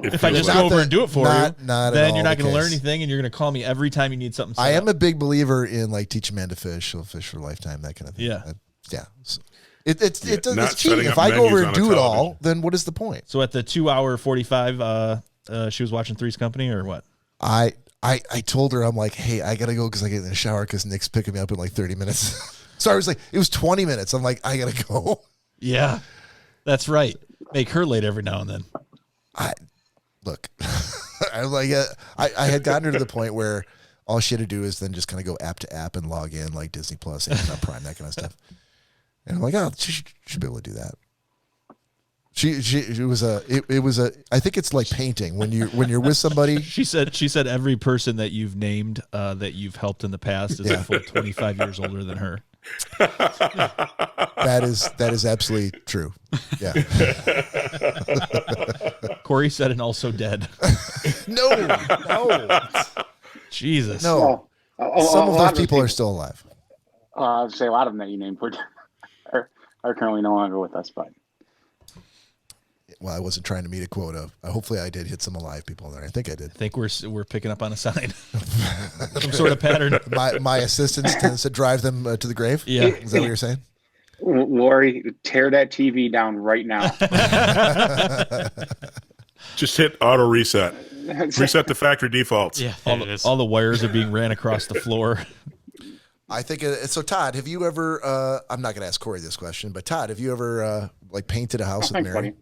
If I just go over and do it for you, then you're not going to learn case. anything, and you're going to call me every time you need something. I am a big believer in like teach a man to fish, he'll fish for a lifetime, that kind of thing. Yeah. Yeah. So it's not cheating. setting If up I go over menus and on a do it all, television. then what is the point? So at the 2-hour 45, she was watching Three's Company or what? I told her, I'm like, hey, I gotta go because I get in the shower because Nick's picking me up in like 30 minutes. So I was like, it was 20 minutes. I'm like, I gotta go. Yeah, that's right. Make her late every now and then. Look, I was like, I had gotten her to the point where all she had to do is then just kind of go app to app and log in like Disney Plus, Amazon Prime, that kind of stuff. And I'm like, oh, she should be able to do that. It was a I think it's like painting when you're with somebody. She said every person that you've named that you've helped in the past is a full 25 years older than her. That is absolutely true. Yeah. Cory said and also dead. No. Jesus. No. Some of those people are still alive. I would say a lot of them that you named are currently no longer with us, but. Well, I wasn't trying to meet a quota. Hopefully, I did hit some alive people there. I think I did. I think we're picking up on a sign, some sort of pattern. My assistants tends to drive them to the grave. Yeah, is that what you're saying? Lori, tear that TV down right now. Just hit auto reset. Reset the factory defaults. Yeah, all the wires are being ran across the floor. I think so. Todd, have you ever? I'm not going to ask Cory this question, but Todd, have you ever like painted a house with Mary? Funny.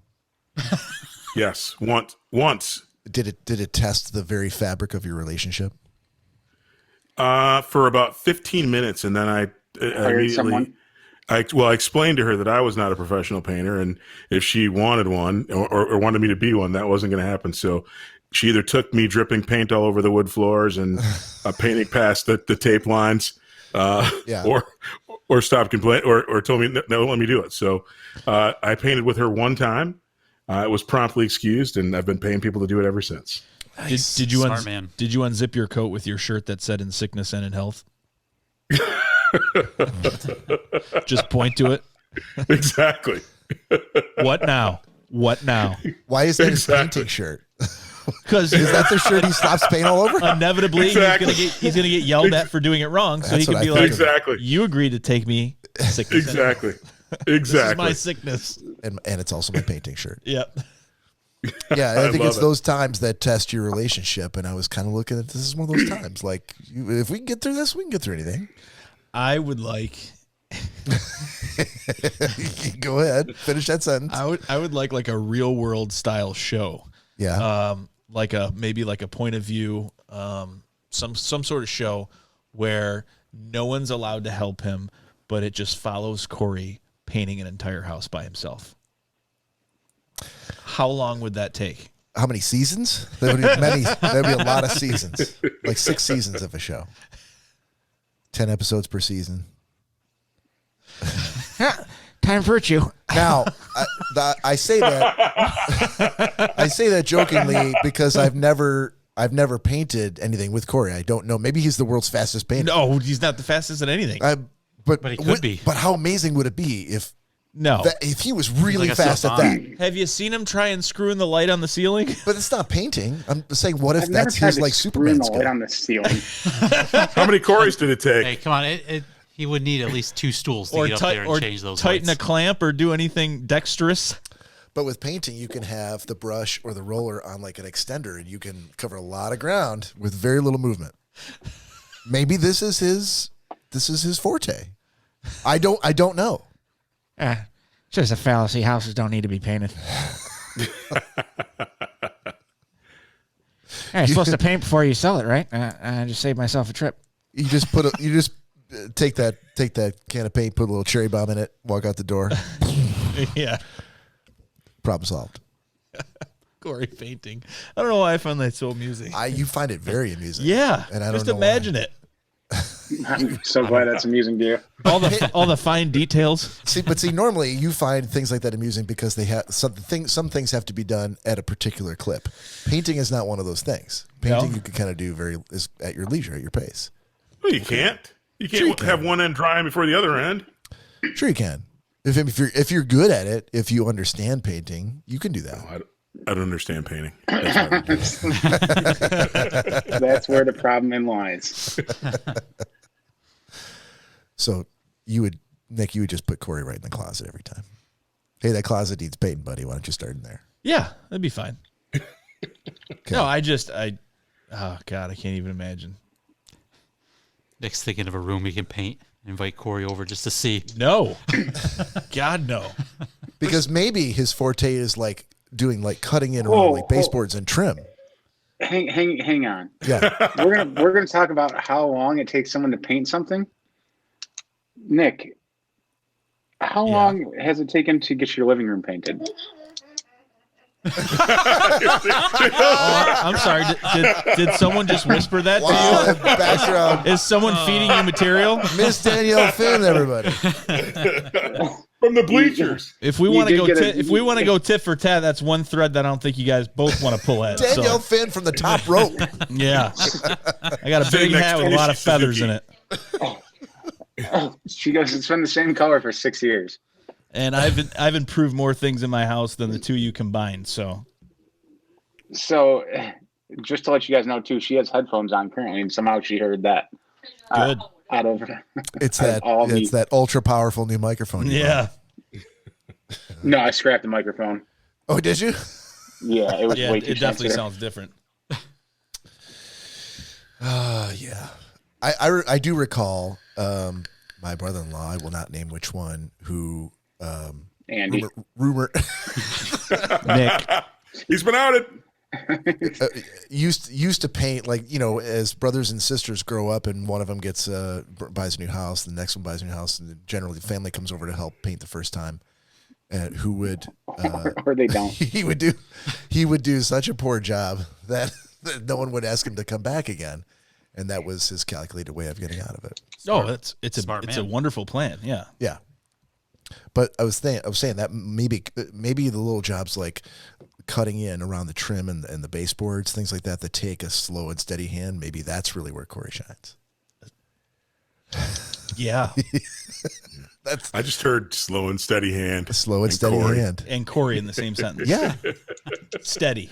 Yes, once. Did it test the very fabric of your relationship? For about 15 minutes, and then I Hired someone? I explained to her that I was not a professional painter, and if she wanted one or wanted me to be one, that wasn't going to happen. So she either took me dripping paint all over the wood floors and painting past the tape lines, or stopped complaining, or told me no, let me do it. So I painted with her one time. It was promptly excused, and I've been paying people to do it ever since. Nice. Did you Smart man. Did you unzip your coat with your shirt that said "in sickness and in health"? Just point to it. Exactly. What now? What now? Why is that Exactly. his painting shirt? Because Is that the shirt he stops paint all over? inevitably Exactly. he's gonna get yelled at for doing it wrong. So That's he what can be I like, think. Exactly. "You agreed to take me sickness. and health. Exactly. This is Exactly. my sickness." And it's also my painting shirt. Yep. Yeah, I think love it's it. those times that test your relationship. And I was kind of looking at this is one of those times. Like, if we can get through this, we can get through anything. I would like. Go ahead, finish that sentence. I would like a real world style show. Yeah, Maybe like a point of view, some sort of show where no one's allowed to help him, but it just follows Cory painting an entire house by himself. How long would that take? how many seasons? There would be many. There'd be a lot of seasons, like 6 seasons of a show. 10 episodes per season. Time for a chew. Now, I say that I say that jokingly because I've never painted anything with Cory. I don't know. Maybe he's the world's fastest painter. No, he's not the fastest at anything. But he could be. But how amazing would it be if No. if he was really Like a fast at that? Have you seen him try and screw in the light on the ceiling? But it's not painting. I'm saying, what if I've never that's tried his to like screw Superman the light skill? on the ceiling. How many Corys did it take? Hey, come on. He would need at least 2 stools to Or, get up there and change those tighten lights. a clamp or do anything dexterous? But with painting, you can have the brush or the roller on like an extender, and you can cover a lot of ground with very little movement. Maybe this is his forte. I don't know. It's just a fallacy. Houses don't need to be painted. Hey, you're supposed to paint before you sell it, right? I just saved myself a trip. You just take that can of paint, put a little cherry bomb in it, walk out the door. Yeah. Problem solved. Cory painting. I don't know why I find that so amusing. You find it very amusing. Yeah, and I don't just know imagine why. it. I'm so glad that's amusing to you. All the fine details. See, normally you find things like that amusing because they have some things have to be done at a particular clip. Painting is not one of those things. Painting you can kind of do is at your leisure, at your pace. Well, you can't. You can't have one end drying before the other end. Sure, you can. If you're good at it, if you understand painting, you can do that. I don't understand painting. That's where the problem in lies. So Nick, you would just put Cory right in the closet every time. Hey, that closet needs painting, buddy. Why don't you start in there? Yeah, that'd be fine. Okay. No, oh God, I can't even imagine. Nick's thinking of a room he can paint. Invite Cory over just to see. No. God, no. Because maybe his forte is like doing like cutting in around like baseboards and trim. Hang on. Yeah. We're gonna talk about how long it takes someone to paint something. Nick, how long has it taken to get your living room painted? I'm sorry. Did someone just whisper that to you? Background. Is someone feeding you material? Miss Danielle Finn, everybody. From the bleachers. If we want to go tit for tat, that's one thread that I don't think you guys both want to pull at. Danielle Finn from the top rope. Yeah. I got a big hat with a lot of feathers in it. She goes, it's been the same color for 6 years. And I've improved more things in my house than the two of you combined. So just to let you guys know too, she has headphones on currently, and somehow she heard that. Good. It's that ultra powerful new microphone. Yeah. No, I scrapped the microphone. Oh, did you? Yeah, it was way too it definitely sensitive. sounds different. Yeah. I do recall my brother-in-law, I will not name which one, who Andy. rumor Nick. He's been outed. used to paint, like, as brothers and sisters grow up and one of them buys a new house, the next one buys a new house, and generally the family comes over to help paint the first time. And who would or they don't. He would do such a poor job that no one would ask him to come back again. And that was his calculated way of getting out of it. It's a wonderful plan. Yeah. Yeah. But I was saying that maybe the little jobs like cutting in around the trim and the baseboards, things like that take a slow and steady hand. Maybe that's really where Cory shines. Yeah. I just heard slow and steady hand. Slow and steady Cory. hand. And Cory in the same sentence. Yeah. Steady.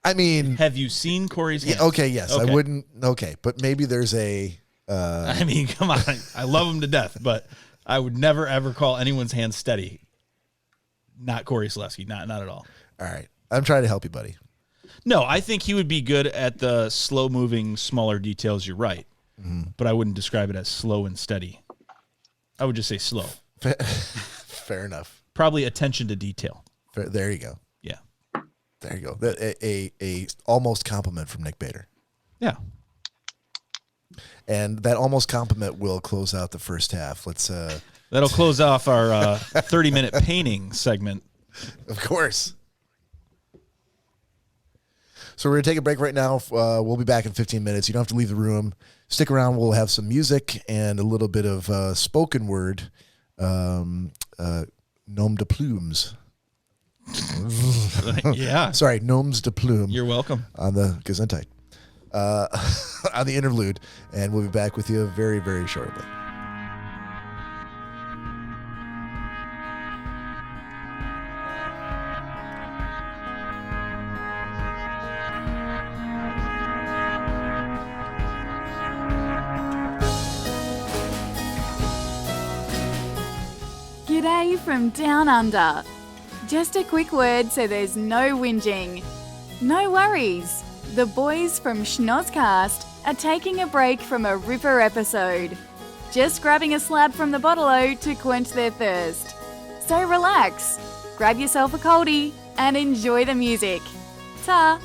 I mean, have you seen Cory's hands? Yeah, okay, yes. Okay. I wouldn't. Okay, but maybe there's a. I mean, come on. I love him to death, but I would never ever call anyone's hands steady. Not Cory Selesky. Not at all. All right, I'm trying to help you, buddy. No, I think he would be good at the slow-moving, smaller details. You're right, but I wouldn't describe it as slow and steady. I would just say slow. Fair enough. Probably attention to detail. There you go. Yeah. There you go. A almost compliment from Nick Bader. Yeah. And that almost compliment will close out the first half. That'll close off our 30-minute painting segment. Of course. So we're going to take a break right now. We'll be back in 15 minutes. You don't have to leave the room. Stick around. We'll have some music and a little bit of spoken word. Nom de plumes. Yeah. Sorry, Gnomes de Plume. You're welcome. On the Gesundheit. On the interlude. And we'll be back with you very, very shortly. G'day from Down Under. Just a quick word so there's no whinging. No worries. The boys from Schnozzcast are taking a break from a ripper episode. Just grabbing a slab from the bottle-o to quench their thirst. So relax, grab yourself a coldie and enjoy the music. Ta!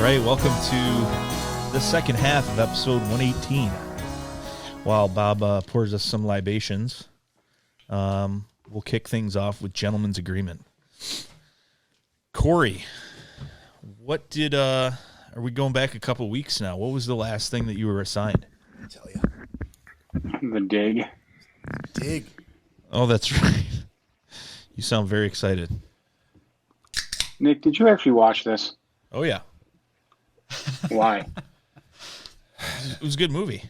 right, welcome to the second half of episode 118. While Bob pours us some libations, we'll kick things off with gentleman's agreement. Cory, what did are we going back a couple weeks now? What was the last thing that you were assigned? I tell you. The dig. Dig. Oh, that's right. You sound very excited. Nick, did you actually watch this? Oh, yeah. Why? It was a good movie.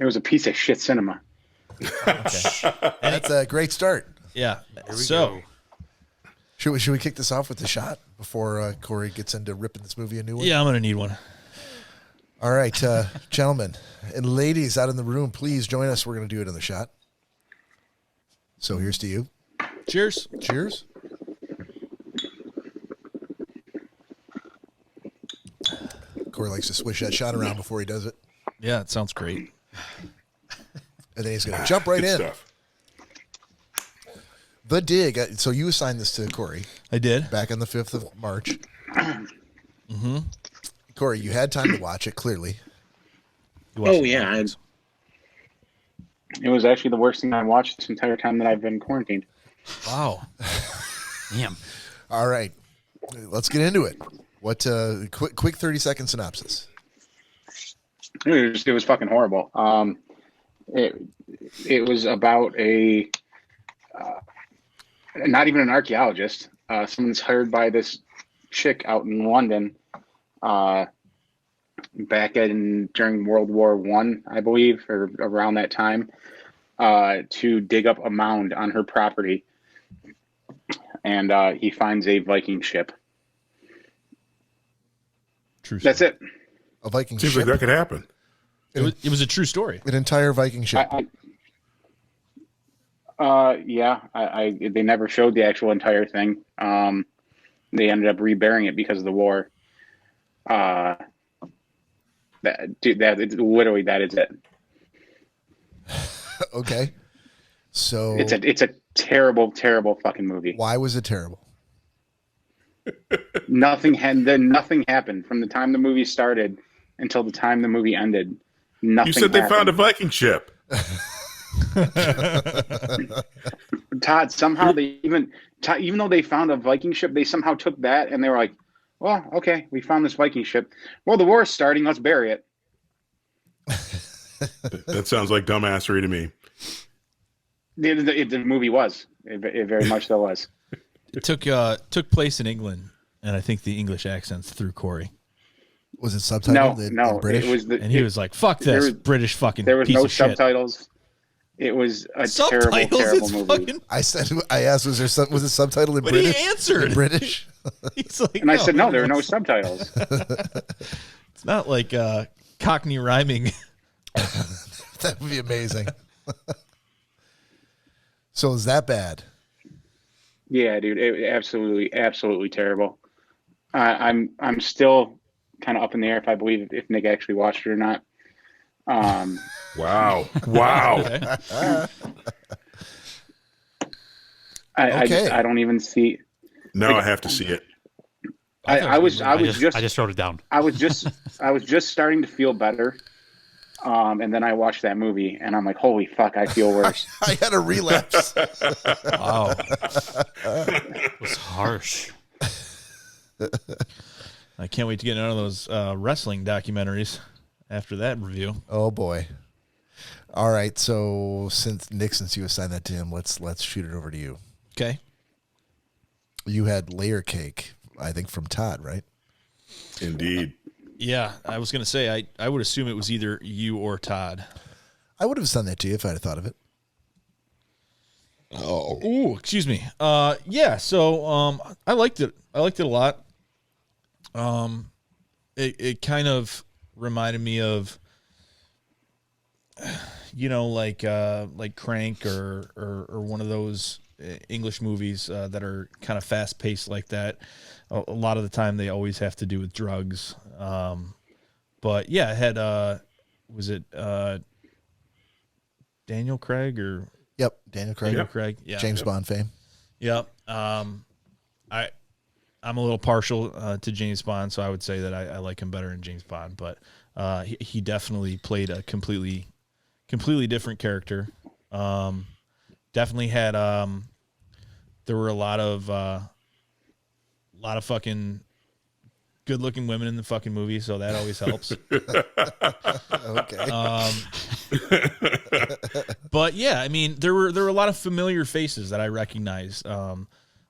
It was a piece of shit cinema. Okay. That's a great start. Yeah. Here we So, go. Should we kick this off with the shot before Cory gets into ripping this movie a new one? yeah, I'm going to need one. All right, gentlemen and ladies out in the room, please join us. We're going to do another shot. So here's to you. Cheers. Cheers. Cory likes to swish that shot around before he does it. Yeah, it sounds great. And then he's going to jump right Good in. stuff. The Dig. So you assigned this to Cory I did. back on the 5th of March. Mm-hmm. Cory, you had time to watch it, clearly. You watched Oh, it. yeah. It was actually the worst thing I watched this entire time that I've been quarantined. Wow. Damn. All right. Let's get into it. What quick 30-second synopsis. It was fucking horrible. It was about a not even an archaeologist. Someone's hired by this chick out in London, back during World War I believe, or around that time, to dig up a mound on her property, and he finds a Viking ship. True story. That's it. A Viking Seems ship. like that could happen. It was a true story. An entire Viking ship. They never showed the actual entire thing. They ended up reburying it because of the war. That is it. Okay. So It's a terrible, terrible fucking movie. why was it terrible? Nothing happened from the time the movie started until the time the movie ended. Nothing. You said they happened. found a Viking ship. Todd, somehow even though they found a Viking ship, they somehow took that and they were like, well, okay, we found this Viking ship. Well, the war is starting. Let's bury it. That sounds like dumbassery to me. The movie was. It very much so was. It took place in England, and I think the English accents threw Cory. Was it subtitled in British? It was And he was like, fuck this British fucking There was piece no of shit. subtitles. It was a Subtitles? terrible, terrible It's movie. fucking... I asked, was it subtitled in But British? he answered. In British? He's like, And I said, no, there are no subtitles. It's not like Cockney rhyming. That would be amazing. So is that bad? Yeah, dude, it absolutely terrible. I'm still kind of up in the air if I believe if Nick actually watched it or not. Wow. Okay. I don't even see. Now I have to see it. I just wrote it down. I was just starting to feel better. And then I watched that movie and I'm like, holy fuck, I feel worse. I had a relapse. Wow. It was harsh. I can't wait to get into those wrestling documentaries after that review. Oh boy. All right. So since you assigned that to him, let's shoot it over to you. Okay. You had Layer Cake, I think, from Todd, right? Indeed. Yeah, I was going to say, I would assume it was either you or Todd. I would have sent that to you if I'd have thought of it. Oh, ooh, excuse me. Yeah, so I liked it. I liked it a lot. It kind of reminded me of, like Crank or one of those English movies that are kind of fast paced like that. A lot of the time they always have to do with drugs. But yeah, it had was it Daniel Craig or Yep, Daniel Craig. Daniel Craig, yeah, James Bond fame. Yep. I'm a little partial to James Bond, so I would say that I like him better than James Bond. But he definitely played a completely different character. Definitely had there were a lot of fucking good-looking women in the fucking movie, so that always helps. Okay. But yeah, I mean, there were a lot of familiar faces that I recognized.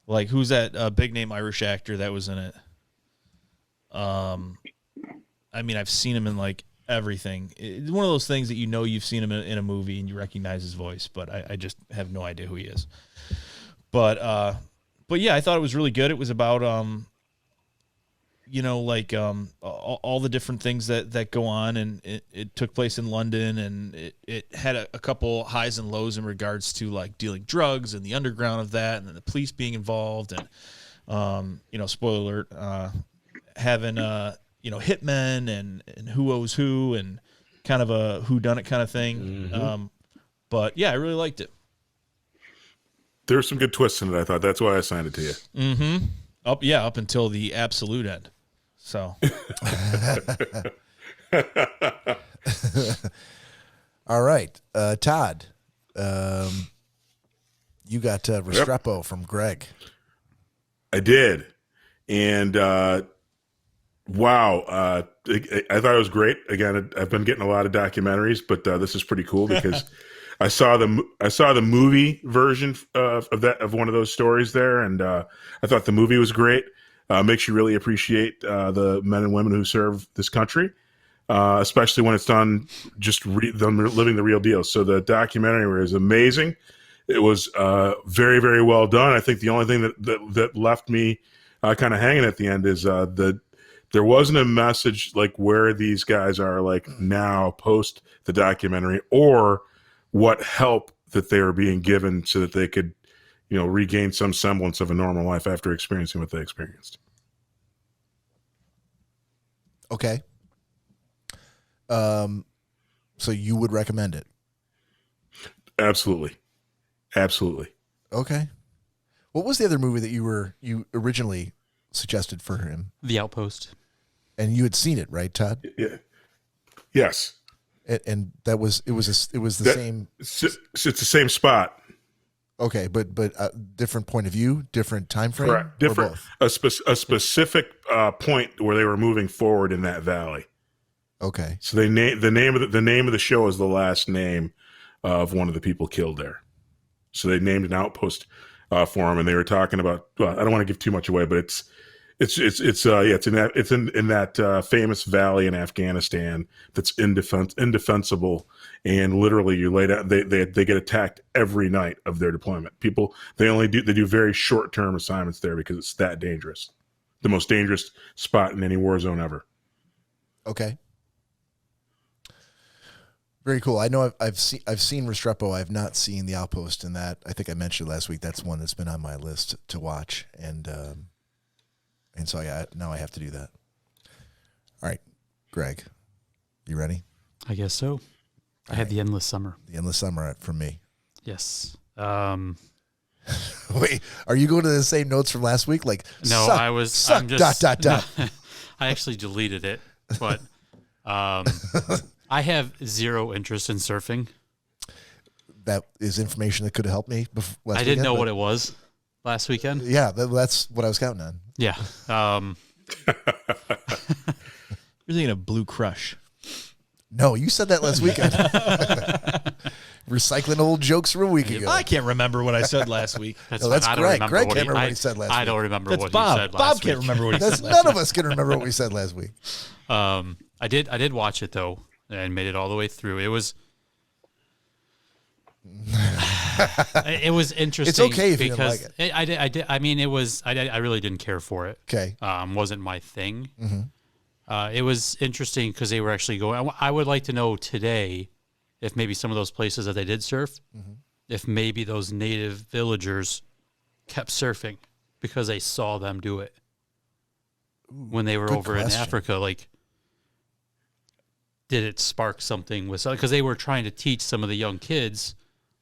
Like who's that big name Irish actor that was in it? I mean, I've seen him in like everything. It's one of those things that you've seen him in a movie and you recognize his voice, but I just have no idea who he is. But yeah, I thought it was really good. It was about all the different things that go on, and it took place in London, and it had a couple highs and lows in regards to like dealing drugs and the underground of that, and then the police being involved, and spoiler alert, having hitmen and who owes who, and kind of a whodunit kind of thing. Mm-hmm. But yeah, I really liked it. There were some good twists in it, I thought. That's why I assigned it to you. Mm-hmm. Up until the absolute end. So. All right. Todd, you got Restrepo from Greg. I did. And wow. I thought it was great. Again, I've been getting a lot of documentaries, but this is pretty cool because I saw the movie version of one of those stories there, and I thought the movie was great. Makes you really appreciate the men and women who serve this country, especially when it's done just them living the real deal. So the documentary was amazing. It was very, very well done. I think the only thing that left me kind of hanging at the end is that there wasn't a message like where these guys are like now post the documentary, or what help that they were being given so that they could, regain some semblance of a normal life after experiencing what they experienced. Okay. So you would recommend it? Absolutely. Okay. What was the other movie that you originally suggested for him? The Outpost. And you had seen it, right, Todd? Yeah. Yes. And it was the same. It's the same spot. Okay, but different point of view, different time frame. Correct. Different. Or A specific point where they were moving forward in that valley. Okay. So the name of the show is the last name of one of the people killed there. So they named an outpost for him, and they were talking about. Well, I don't want to give too much away, but it's in that famous valley in Afghanistan that's indefensible, and literally you lay down. They get attacked every night of their deployment. People they do very short term assignments there because it's that dangerous, the most dangerous spot in any war zone ever. Okay. Very cool. I know I've seen Restrepo. I've not seen The Outpost, and that I think I mentioned last week. That's one that's been on my list to watch, and so now I have to do that. All right, Greg, you ready? I guess so. I had The Endless Summer. The Endless Summer from me. Yes. Wait, are you going to the same notes from last week? Like, no, suck, I was. Suck, I'm just, dot. I actually deleted it, but I have zero interest in surfing. That is information that could have helped me. I didn't know what it was last weekend. Yeah, that's what I was counting on. Yeah. You're thinking of Blue Crush. No, you said that last weekend. Recycling old jokes from a week ago. I can't remember what I said last week. That's Greg. Greg can't remember what he said last week. I don't remember what Bob. he said last Bob week. can't remember what he said last None week. of us can remember what we said last week. I did watch it though, and made it all the way through. It was interesting. It's okay if you because didn't like it. I did. I mean, it was. I really didn't care for it. Okay. Wasn't my thing. Mm-hmm. It was interesting because they were actually going. I would like to know today if maybe some of those places that they did surf, if maybe those native villagers kept surfing because they saw them do it when they were over in Africa. Like, did it spark something with? Because they were trying to teach some of the young kids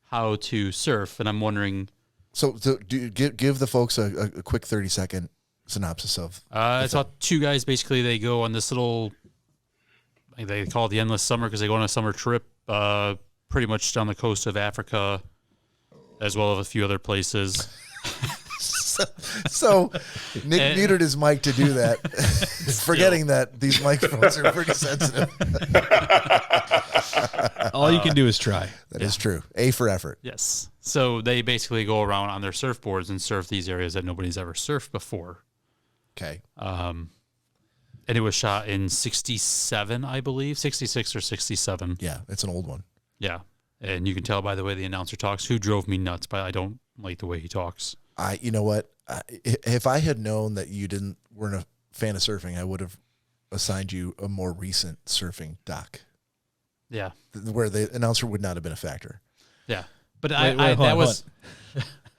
how to surf, and I'm wondering. So give the folks a quick 30-second synopsis of? It's about two guys. Basically, they go on this little. They call it the Endless Summer because they go on a summer trip, pretty much down the coast of Africa, as well as a few other places. So Nick muted his mic to do that, forgetting that these microphones are pretty sensitive. All you can do is try. That is true. A for effort. Yes. So they basically go around on their surfboards and surf these areas that nobody's ever surfed before. Okay. And it was shot in 67, I believe, 66 or 67. Yeah, it's an old one. Yeah. And you can tell by the way the announcer talks who drove me nuts, but I don't like the way he talks. You know what? If I had known that you weren't a fan of surfing, I would have assigned you a more recent surfing doc. Yeah. Where the announcer would not have been a factor. Yeah. But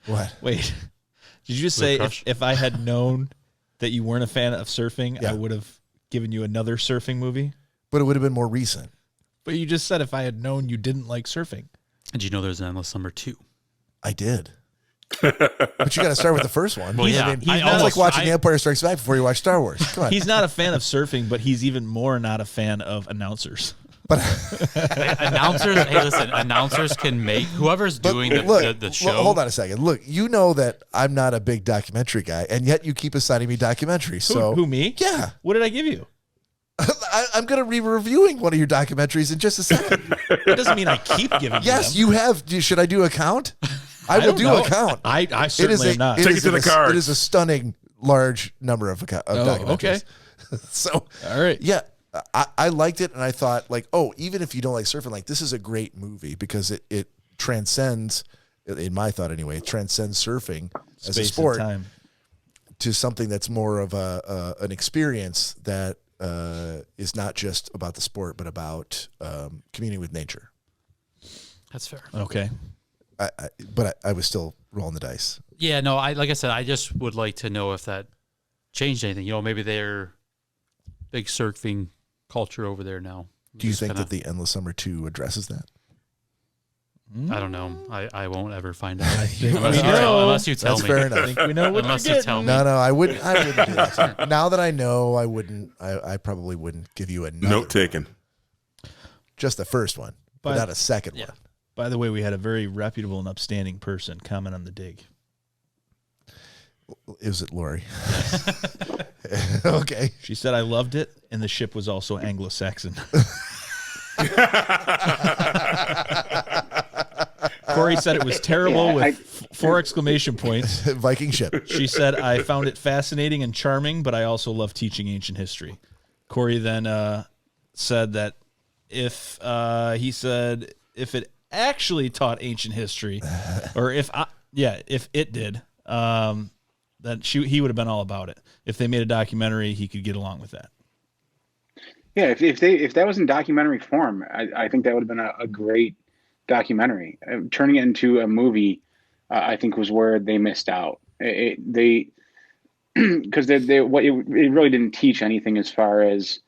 What? Wait. Did you just say if I had known that you weren't a fan of surfing, I would have given you another surfing movie? But it would have been more recent. But you just said if I had known you didn't like surfing. Did you know there's an Endless Summer 2? I did. But you got to start with the first one. Well, yeah. It's like watching The Empire Strikes Back before you watch Star Wars. Come on. He's not a fan of surfing, but he's even more not a fan of announcers. But announcers, hey, listen, announcers can make whoever's doing the show. Look, hold on a second. Look, you know that I'm not a big documentary guy, and yet you keep assigning me documentaries. So who me? Yeah. What did I give you? I'm going to be reviewing one of your documentaries in just a second. That doesn't mean I keep giving you Yes, them. you have. Should I do a count? I will do a count. I certainly am not. Take it to the cards. It is a stunning large number of documentaries. Okay. So, all right. Yeah, I liked it, and I thought, like, even if you don't like surfing, like, this is a great movie because it transcends, in my thought anyway, it transcends surfing as a sport to something that's more of an experience that is not just about the sport, but about communing with nature. That's fair. Okay. But I was still rolling the dice. Yeah, no, like I said, I just would like to know if that changed anything. You know, maybe they're big surfing culture over there now. Do you think that the Endless Summer 2 addresses that? I don't know. I won't ever find out. Unless you tell me. That's fair enough. I think we know what Unless you're you tell me. No, I wouldn't do that. Now that I know, I wouldn't. I probably wouldn't give you another. Note taken. Just the first one, but not a second one. By the way, we had a very reputable and upstanding person comment on the dig. Is it Lori? Okay. She said, I loved it, and the ship was also Anglo-Saxon. Cory said it was terrible with 4 exclamation points. Viking ship. She said, I found it fascinating and charming, but I also love teaching ancient history. Cory then said that if it actually taught ancient history, or if it did, that he would have been all about it. If they made a documentary, he could get along with that. Yeah, if that was in documentary form, I think that would have been a great documentary. Turning it into a movie, I think was where they missed out. Because it really didn't teach anything as far as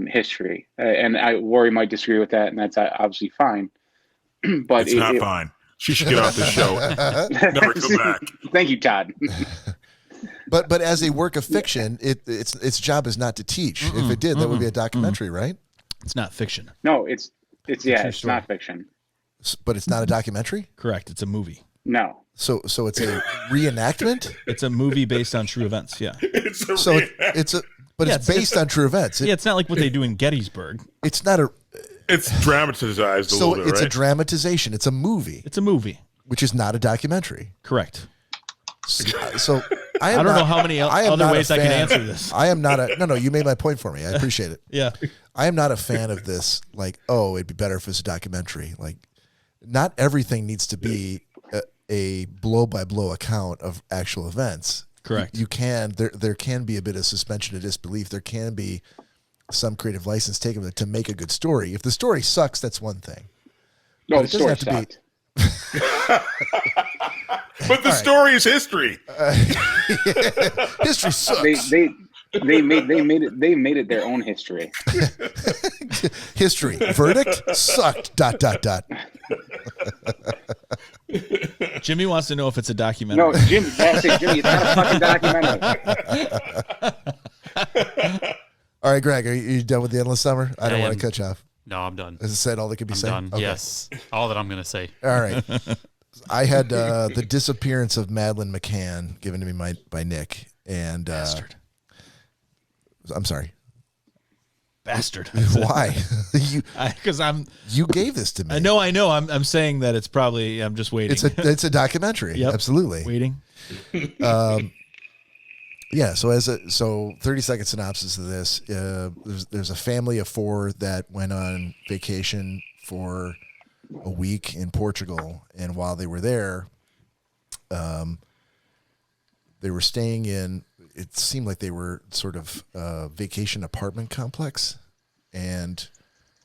history, and Lori might disagree with that, and that's obviously fine. But it's not fine. She should get off the show. Never come back. Thank you, Todd. But as a work of fiction, its job is not to teach. If it did, that would be a documentary, right? It's not fiction. No, it's not fiction. But it's not a documentary? Correct. It's a movie. No. So it's a reenactment? It's a movie based on true events. Yeah. It's based on true events. It's not like what they do in Gettysburg. It's not a. It's dramatized a little bit, it's right? a dramatization. It's a movie. It's a movie, which is not a documentary. Correct. So I don't know how many other ways I can answer this. I am not a no. You made my point for me. I appreciate it. Yeah. I am not a fan of this. Like, it'd be better if it's a documentary. Like, not everything needs to be a blow by blow account of actual events. Correct. You can there can be a bit of suspension of disbelief. There can be some creative license taken to make a good story. If the story sucks, that's one thing. No, the story sucked. But the story is history. History sucks. They made it their own history. History verdict sucked. ... Jimmy wants to know if it's a documentary. No, Jimmy, Jimmy, it's not a fucking documentary. All right, Greg, are you done with the Endless Summer? I don't want to cut you off. No, I'm done. Has it said all that could be said? Done. Okay. Yes, all that I'm going to say. All right. I had the disappearance of Madeleine McCann given to me by Nick. And Bastard. I'm sorry. Bastard. Why? Because you gave this to me. I know. I'm saying that it's probably. I'm just waiting. It's a documentary. Yep. Absolutely. Waiting. Yeah. So 30-second synopsis of this. There's a family of 4 that went on vacation for a week in Portugal, and while they were there, they were staying in. It seemed like they were sort of a vacation apartment complex, and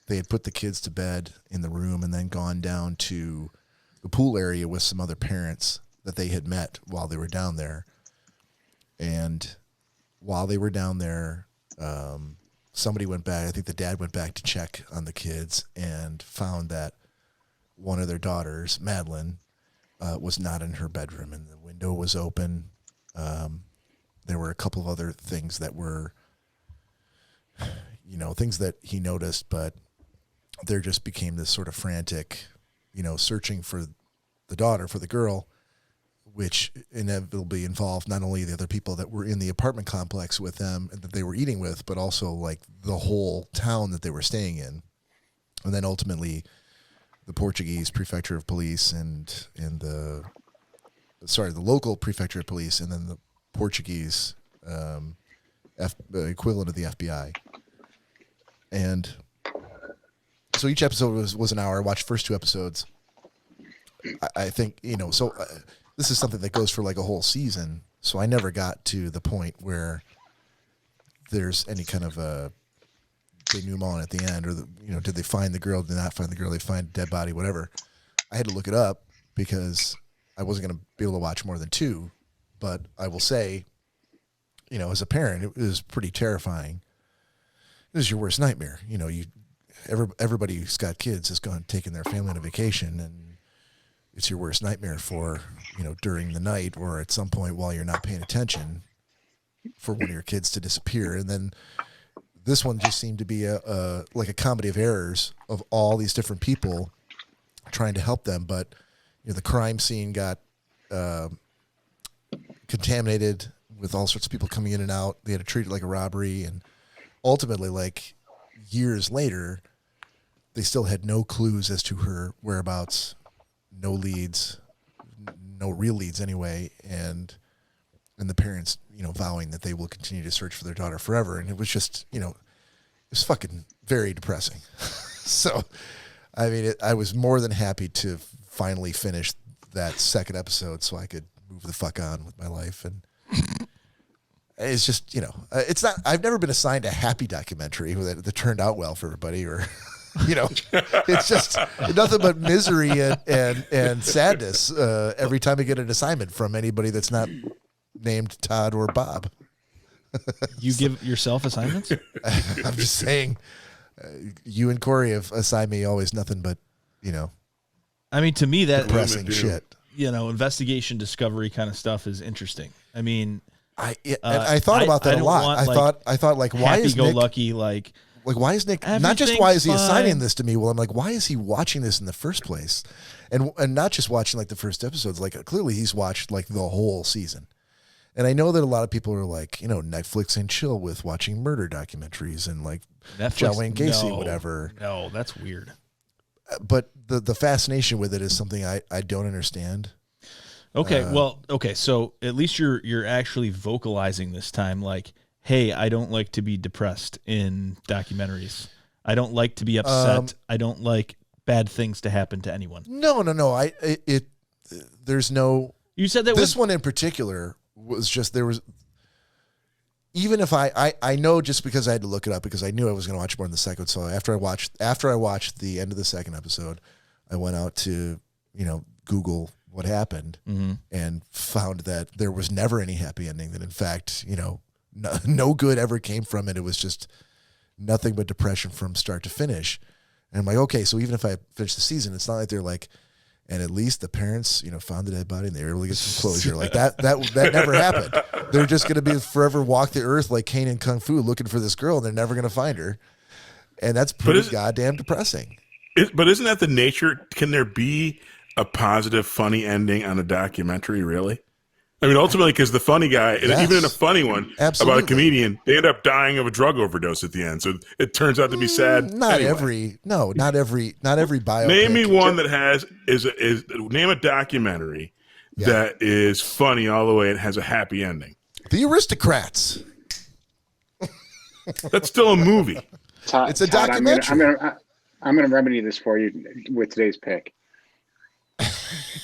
they had put the kids to bed in the room and then gone down to the pool area with some other parents that they had met while they were down there. And while they were down there, somebody went back. I think the dad went back to check on the kids and found that one of their daughters, Madeleine, was not in her bedroom, and the window was open. There were a couple of other things that were, things that he noticed, but there just became this sort of frantic, searching for the daughter, for the girl, which inevitably involved not only the other people that were in the apartment complex with them and that they were eating with, but also like the whole town that they were staying in. And then ultimately the Portuguese prefecture of police and the local prefecture of police, and then the Portuguese equivalent of the FBI. And so each episode was an hour. I watched the first 2 episodes. I think, this is something that goes for like a whole season. So I never got to the point where there's any kind of a denouement at the end, or did they find the girl? Did they not find the girl? They find a dead body, whatever. I had to look it up because I wasn't going to be able to watch more than 2. But I will say, as a parent, it was pretty terrifying. It was your worst nightmare. Everybody who's got kids has taken their family on a vacation, and it's your worst nightmare for, during the night or at some point while you're not paying attention, for one of your kids to disappear. And then this one just seemed to be like a comedy of errors of all these different people trying to help them. But the crime scene got contaminated with all sorts of people coming in and out. They had to treat it like a robbery, and ultimately, like years later, they still had no clues as to her whereabouts, no leads, no real leads anyway, and the parents, vowing that they will continue to search for their daughter forever. And it was just, it was fucking very depressing. So, I mean, I was more than happy to finally finish that second episode so I could move the fuck on with my life. And it's just, it's not, I've never been assigned a happy documentary that turned out well for everybody, or, it's just nothing but misery and sadness every time I get an assignment from anybody that's not named Todd or Bob. You give yourself assignments? I'm just saying, you and Cory have assigned me always nothing but, I mean, to me, that depressing shit. Investigation, discovery kind of stuff is interesting. I mean, I thought about that a lot. I thought like, why is Nick happy-go-lucky, like why is Nick, not just why is he assigning this to me? Well, I'm like, why is he watching this in the first place? And not just watching like the first episodes, like clearly he's watched like the whole season. And I know that a lot of people are like, Netflix and chill with watching murder documentaries and like Wayne Gacy, whatever. No, that's weird. But the fascination with it is something I don't understand. Okay, so at least you're actually vocalizing this time, like, hey, I don't like to be depressed in documentaries. I don't like to be upset. I don't like bad things to happen to anyone. No. There's no. You said that this one in particular was just, there was, even if I know, just because I had to look it up because I knew I was going to watch more than the second. So after I watched the end of the second episode, I went out to Google what happened, and found that there was never any happy ending. That in fact, no good ever came from it. It was just nothing but depression from start to finish. And I'm like, okay, so even if I finish the season, it's not like they're like and at least the parents, found the dead body and they were able to get some closure. Like that never happened. They're just going to be forever walk the earth like Kane and Kung Fu looking for this girl, and they're never going to find her. And that's pretty goddamn depressing. But isn't that the nature? Can there be a positive, funny ending on a documentary, really? I mean, ultimately, because the funny guy, even in a funny one about a comedian, they end up dying of a drug overdose at the end. So it turns out to be sad. Not every biopic. Name me one that name a documentary that is funny all the way and has a happy ending. The Aristocrats. That's still a movie. Todd, it's a documentary. I'm going to remedy this for you with today's pick.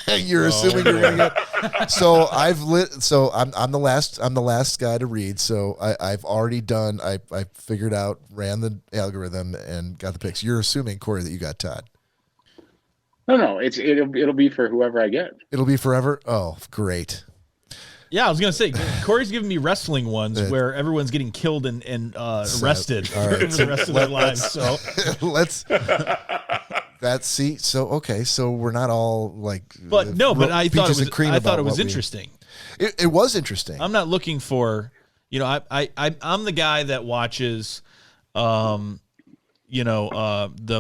You're assuming you're gonna get. So I'm the last guy to read. So I've already done. I figured out, ran the algorithm, and got the picks. You're assuming, Cory, that you got Todd. No. It'll be for whoever I get. It'll be forever. Oh, great. Yeah, I was gonna say Cory's giving me wrestling ones where everyone's getting killed and arrested for the rest of their lives. So let's. So we're not all like. But no, but I thought it was interesting. It was interesting. I'm not looking for, I'm the guy that watches, the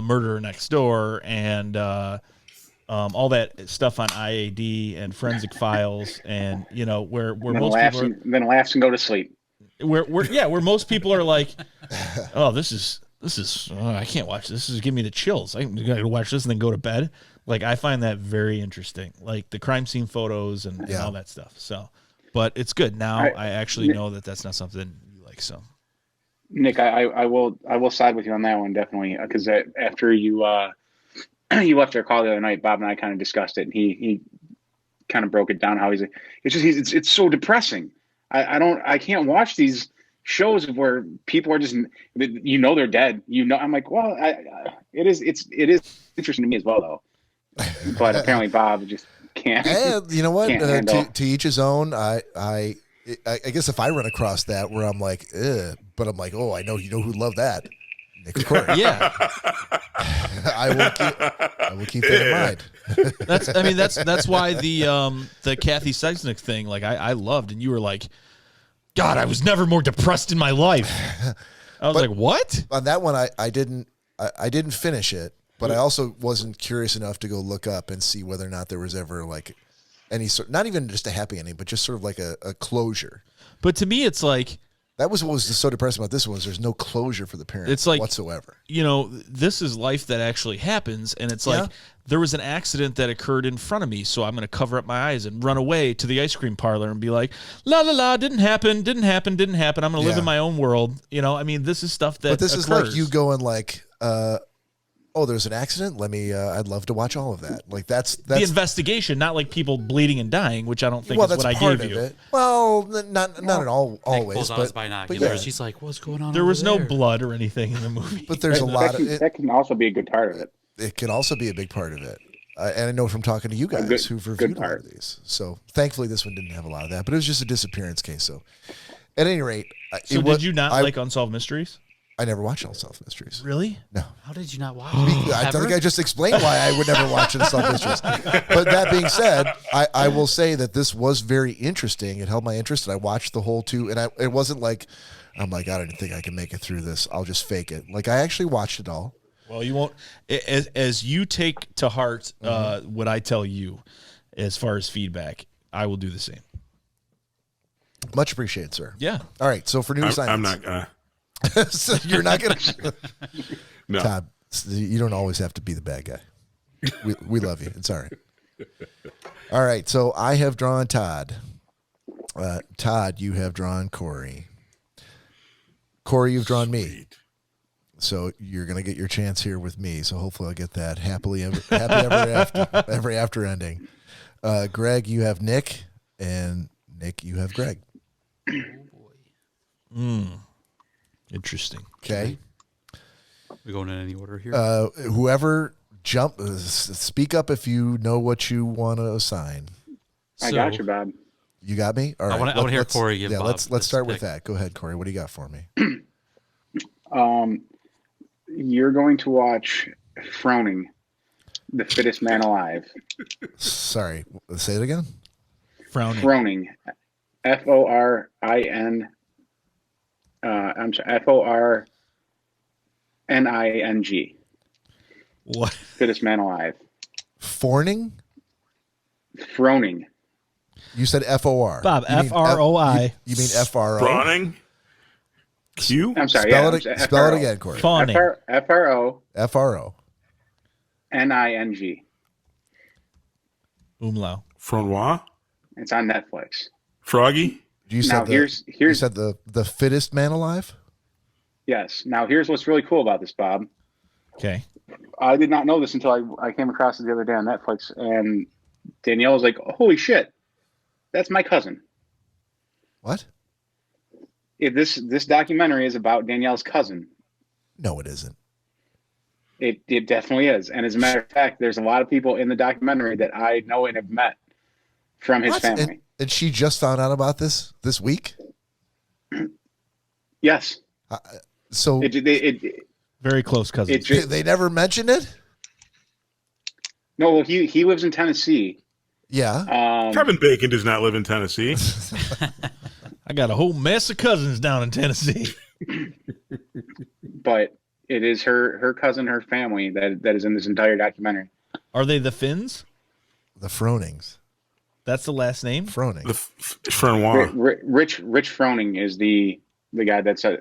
Murderer Next Door and all that stuff on IAD and Forensic Files, and where most people then laughs and go to sleep. Where most people are like, oh, this is I can't watch this. This is giving me the chills. I gotta watch this and then go to bed. Like, I find that very interesting, like the crime scene photos and all that stuff. So, but it's good now. I actually know that that's not something you like. So, Nick, I will side with you on that one, definitely, because after you you left our call the other night, Bob and I kind of discussed it, and he kind of broke it down how it's so depressing. I can't watch these shows where people are just, they're dead. I'm like, well, it is interesting to me as well, though. But apparently Bob just can't. And you know what? To each his own. I guess if I run across that where I'm like, but I'm like, oh, I know who loved that. Nick and Cory. Yeah. I will keep that in mind. That's why the Kathy Seisnick thing, like I loved, and you were like, God, I was never more depressed in my life. I was like, what? On that one, I didn't finish it, but I also wasn't curious enough to go look up and see whether or not there was ever like any sort, not even just a happy ending, but just sort of like a closure. But to me, it's like, that was what was so depressing about this one, was there's no closure for the parents. It's like, whatsoever. This is life that actually happens, and it's like, there was an accident that occurred in front of me, so I'm going to cover up my eyes and run away to the ice cream parlor and be like, la la la, didn't happen. I'm going to live in my own world. This is stuff that. But this is like you going like, oh, there's an accident. I'd love to watch all of that. Like that's the investigation, not like people bleeding and dying, which I don't think is what I gave you. It. Well, not at all always. But she's like, what's going on? There was no blood or anything in the movie. But there's a lot of it. That can also be a good part of it. It can also be a big part of it. And I know from talking to you guys who've reviewed a lot of these. So thankfully this one didn't have a lot of that, but it was just a disappearance case. So at any rate. Did you not like Unsolved Mysteries? I never watched Unsolved Mysteries. Really? No. How did you not watch it? I think I just explained why I would never watch Unsolved Mysteries. But that being said, I will say that this was very interesting. It held my interest, and I watched the whole two. And it wasn't like, I'm like, I don't think I can make it through this. I'll just fake it. Like, I actually watched it all. Well, you won't. As you take to heart what I tell you as far as feedback, I will do the same. Much appreciated, sir. Yeah. All right. So for new assignments. I'm not going to. So you're not going to. No. Todd, you don't always have to be the bad guy. We love you. It's all right. All right. So I have drawn Todd. Todd, you have drawn Cory. Cory, you've drawn me. So you're going to get your chance here with me. So hopefully I'll get that happy ever after ending. Greg, you have Nick, and Nick, you have Greg. Oh boy. Interesting. Okay. We going in any order here? Whoever speak up if you know what you want to assign. I got you, Bob. You got me? All right. I want to hear Cory give Bob. Let's start with that. Go ahead, Cory. What do you got for me? You're going to watch Frowning. The fittest man alive. Sorry, say it again. Frowning. Froning. Forin. I'm sorry. Forning. What? Fittest man alive. Forning? Froning. You said F-O-R. Bob, You mean F-R-O-I. You mean F-R-O? Frawning? Q? I'm sorry. Spell, yeah, it, spell it again, Corey. Fawning. Froning. F-R-O. Umlau. Fronois? It's on Netflix. Froggy? You Now, said here's you said the fittest man alive? yes. Now here's what's really cool about this, Bob. Okay. I did not know this until I came across it the other day on Netflix, and Danielle was like, "Holy shit, that's my cousin." What? This documentary is about Danielle's cousin. No, it isn't. It definitely is, and as a matter of fact, there's a lot of people in the documentary that I know and have met from his What? family. And she just found out about this week? Yes. So Very close cousins. they never mentioned it? No, well, he lives in Tennessee. Yeah. Kevin Bacon does not live in Tennessee. I got a whole mess of cousins down in Tennessee. But it is her cousin, her family that is in this entire documentary. Are they the Finns? The Fronings. That's the last name? Froning. The Fronois. Rich Froning is the guy that's the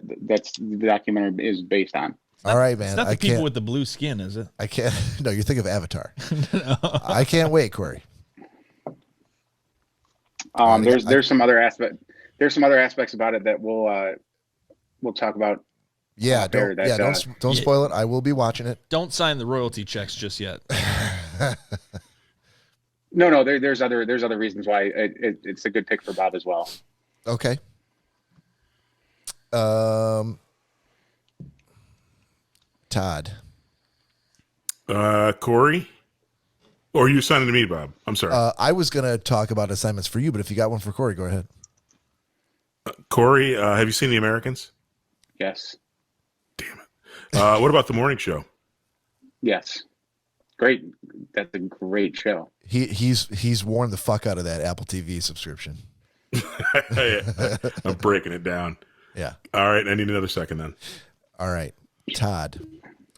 documentary is based on. All right, man. It's not the people with the blue skin, is it? I can't. No, you think of Avatar. No. I can't wait, Corey. There's some other aspects about it that we'll talk about. Yeah, don't spoil it. I will be watching it. Don't sign the royalty checks just yet. No, there's other reasons why it's a good pick for Bob as well. Okay. Todd. Cory? Or are you signing to me, Bob? I'm sorry. I was going to talk about assignments for you, but if you got one for Corey, go ahead. Cory, have you seen The Americans? Yes. Damn it. What about The Morning Show? Yes. Great. That's a great show. He's worn the fuck out of that Apple TV subscription. I'm breaking it down. Yeah. All right. I need another second then. All right. Todd.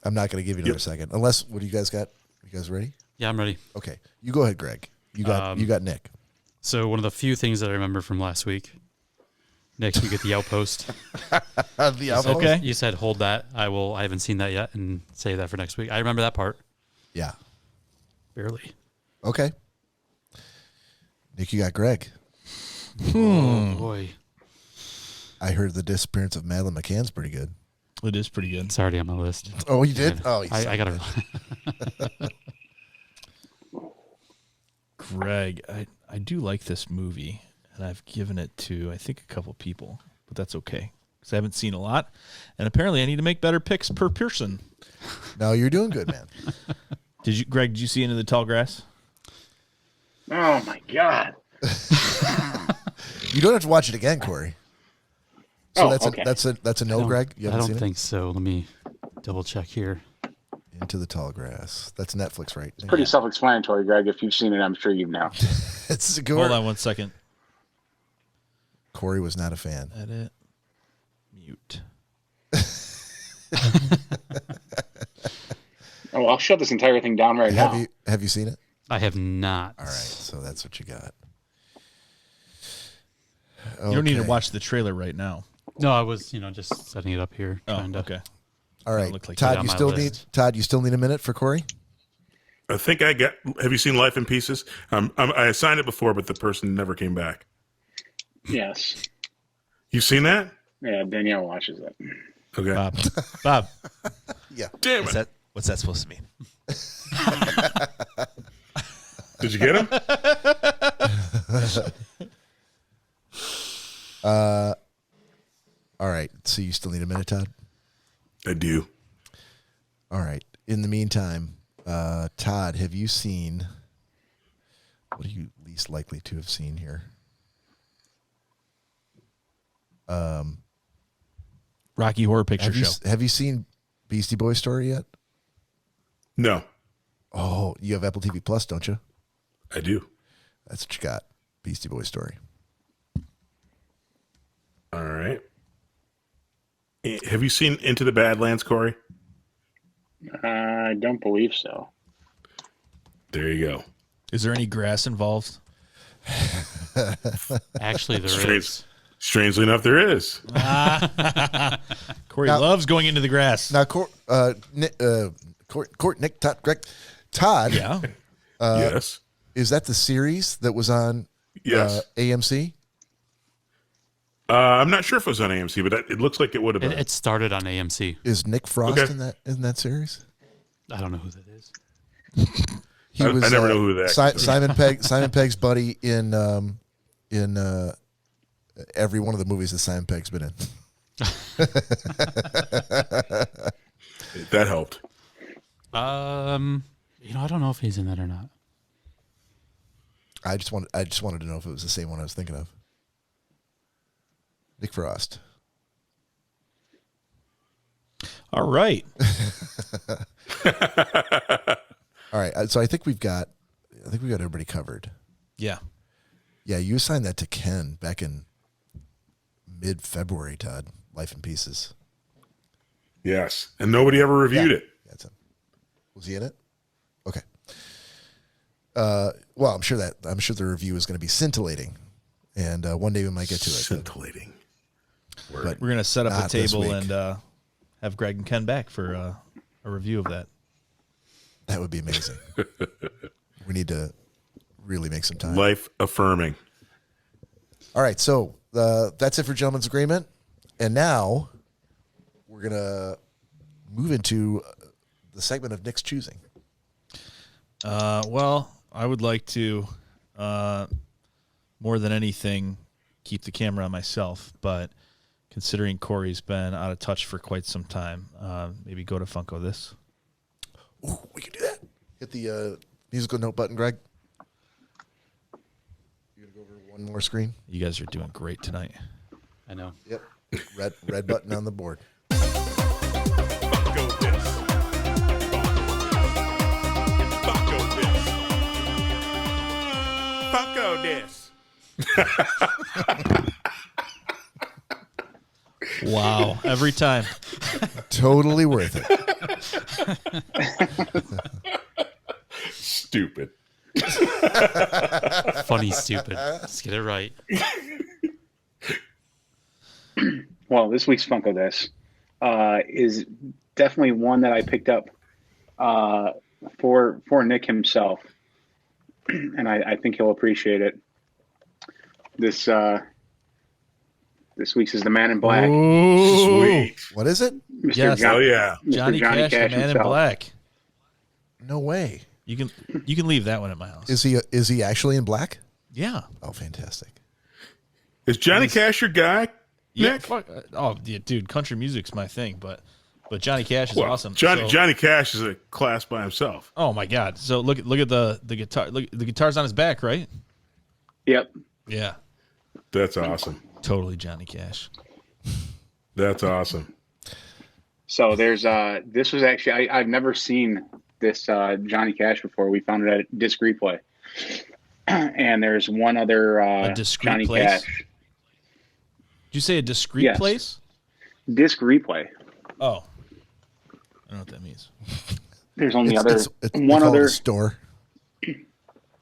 I'm not going to give you another second. Unless, what do you guys got? You guys ready? Yeah, I'm ready. Okay. You go ahead, Greg. You got Nick. So one of the few things that I remember from last week. Next week at the Outpost. The Outpost? Okay. You said hold that. I haven't seen that yet, and save that for next week. I remember that part. Yeah. Barely. Okay. Nick, you got Greg. Oh boy. I heard the disappearance of Madeline McCann's pretty good. It is pretty good. It's already on my list. Oh, you did? Oh, I got to. Greg, I do like this movie, and I've given it to, I think, a couple people, but that's okay because I haven't seen a lot, and apparently I need to make better picks per person. No, you're doing good, man. Greg, did you see Into the Tall Grass? Oh my God. You don't have to watch it again, Corey. So okay. that's a no, Greg? You I haven't don't seen think so. Let me double check here. it? Into the Tall Grass. That's Netflix, right? It's pretty self-explanatory, Greg. If you've seen it, I'm sure you know. It's good. Hold on 1 second. Corey was not a fan. Edit. Mute. Oh, I'll shut this entire thing down right now. Have you seen it? I have not. All right, so that's what you got. You don't need to Okay. watch the trailer right now. No, I was, just setting it up here. Oh, trying to- okay. All right, look like Todd. on You my still list. you still need a minute for Corey? I think I got. Have you seen Life in Pieces? I assigned it before, but the person never came back. Yes. You seen that? Yeah, Danielle watches it. Okay. Bob. Yeah. Damn it. What's that supposed to mean? Did you get him? All right. So you still need a minute, Todd? I do. All right. In the meantime, Todd, have you seen? What are you least likely to have seen here? Rocky Horror Picture Show. Have you seen Beastie Boys Story yet? No. Oh, you have Apple TV Plus, don't you? I do. That's what you got. Beastie Boy story. All right. Have you seen Into the Badlands, Corey? I don't believe so. There you go. Is there any grass involved? Actually, there is. Strangely enough, there is. Corey loves going into the grass. Now, Nick, Todd, Greg, Todd. Yeah. Yes. Is that the series that was on AMC? I'm not sure if it was on AMC, but it looks like it would have been. It started on AMC. Is Nick Frost in that series? I don't know who that is. I never know who that is. Simon Pegg's buddy in every one of the movies that Simon Pegg's been in. That helped. I don't know if he's in that or not. I just wanted to know if it was the same one I was thinking of. Nick Frost. All right. All right. So I think we've got everybody covered. Yeah. Yeah, you assigned that to Ken back in mid-February, Todd. Life in Pieces. Yes, and nobody ever reviewed it. That's him. Was he in it? Okay. Well, I'm sure the review is going to be scintillating, and one day we might get to it. Scintillating. But we're going to set up a table week. and have Greg and Ken back for a review of that. That would be amazing. We need to really make some time. Life affirming. All right, so that's it for Gentleman's Agreement. And now we're going to move into the segment of Nick's choosing. Well, I would like to, more than anything, keep the camera on myself. But considering Corey's been out of touch for quite some time, maybe go to Funko This. Ooh, we can do that. Hit the musical note button, Greg. You going to go over one more screen? You guys are doing great tonight. I know. Yep. Red button on the board. Funko This. Funko This. Wow. Every time. Totally worth it. Stupid. Funny, stupid. Let's get it right. Well, this week's Funko This is definitely one that I picked up for Nick himself, and I think he'll appreciate it. This week's is the Man in Black. Ooh. Sweet. What is it? Mr. Yes. Oh yeah. Mr. Johnny Cash, the Man in himself. Black. No way. You can leave that one at my house. Is he actually in black? Yeah. Oh, fantastic. Is Johnny Cash your guy? Yeah. Nick? Fuck. Oh, yeah, dude. Country music's my thing, but Johnny Cash is Well, awesome. Johnny Cash is a class by himself. Oh my God. So look at the guitar. Look, the guitar's on his back, right? Yep. Yeah. That's awesome. Totally Johnny Cash. That's awesome. So there's this was actually I've never seen this Johnny Cash before. We found it at Disc Replay, and there's one other A discrete Johnny place? Cash Did you say a discreet Yes. place? Disc Replay. Oh. I don't know what that means. There's only It's one called other a store.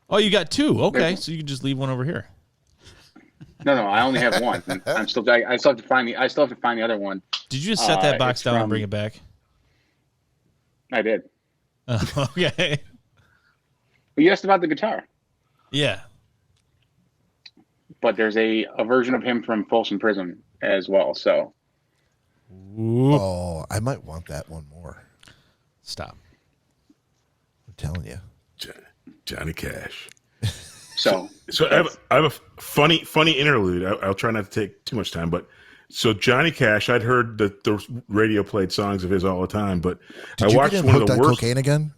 Oh, you got two. Okay. There's- So you can just leave one over here. No, I only have one. I still have to find the other one. Did you just set that box it's down and from- bring it back? I did. Okay. Well, you asked about the guitar, Yeah. but there's a version of him from Folsom Prison as well. So Ooh. Oh, I might want that one more. Stop. I'm telling you. Johnny Cash. So I have a funny interlude. I'll try not to take too much time, but so Johnny Cash, I'd heard that the radio played songs of his all the time, but Did I you watched get him one of hooked the on worst. cocaine again?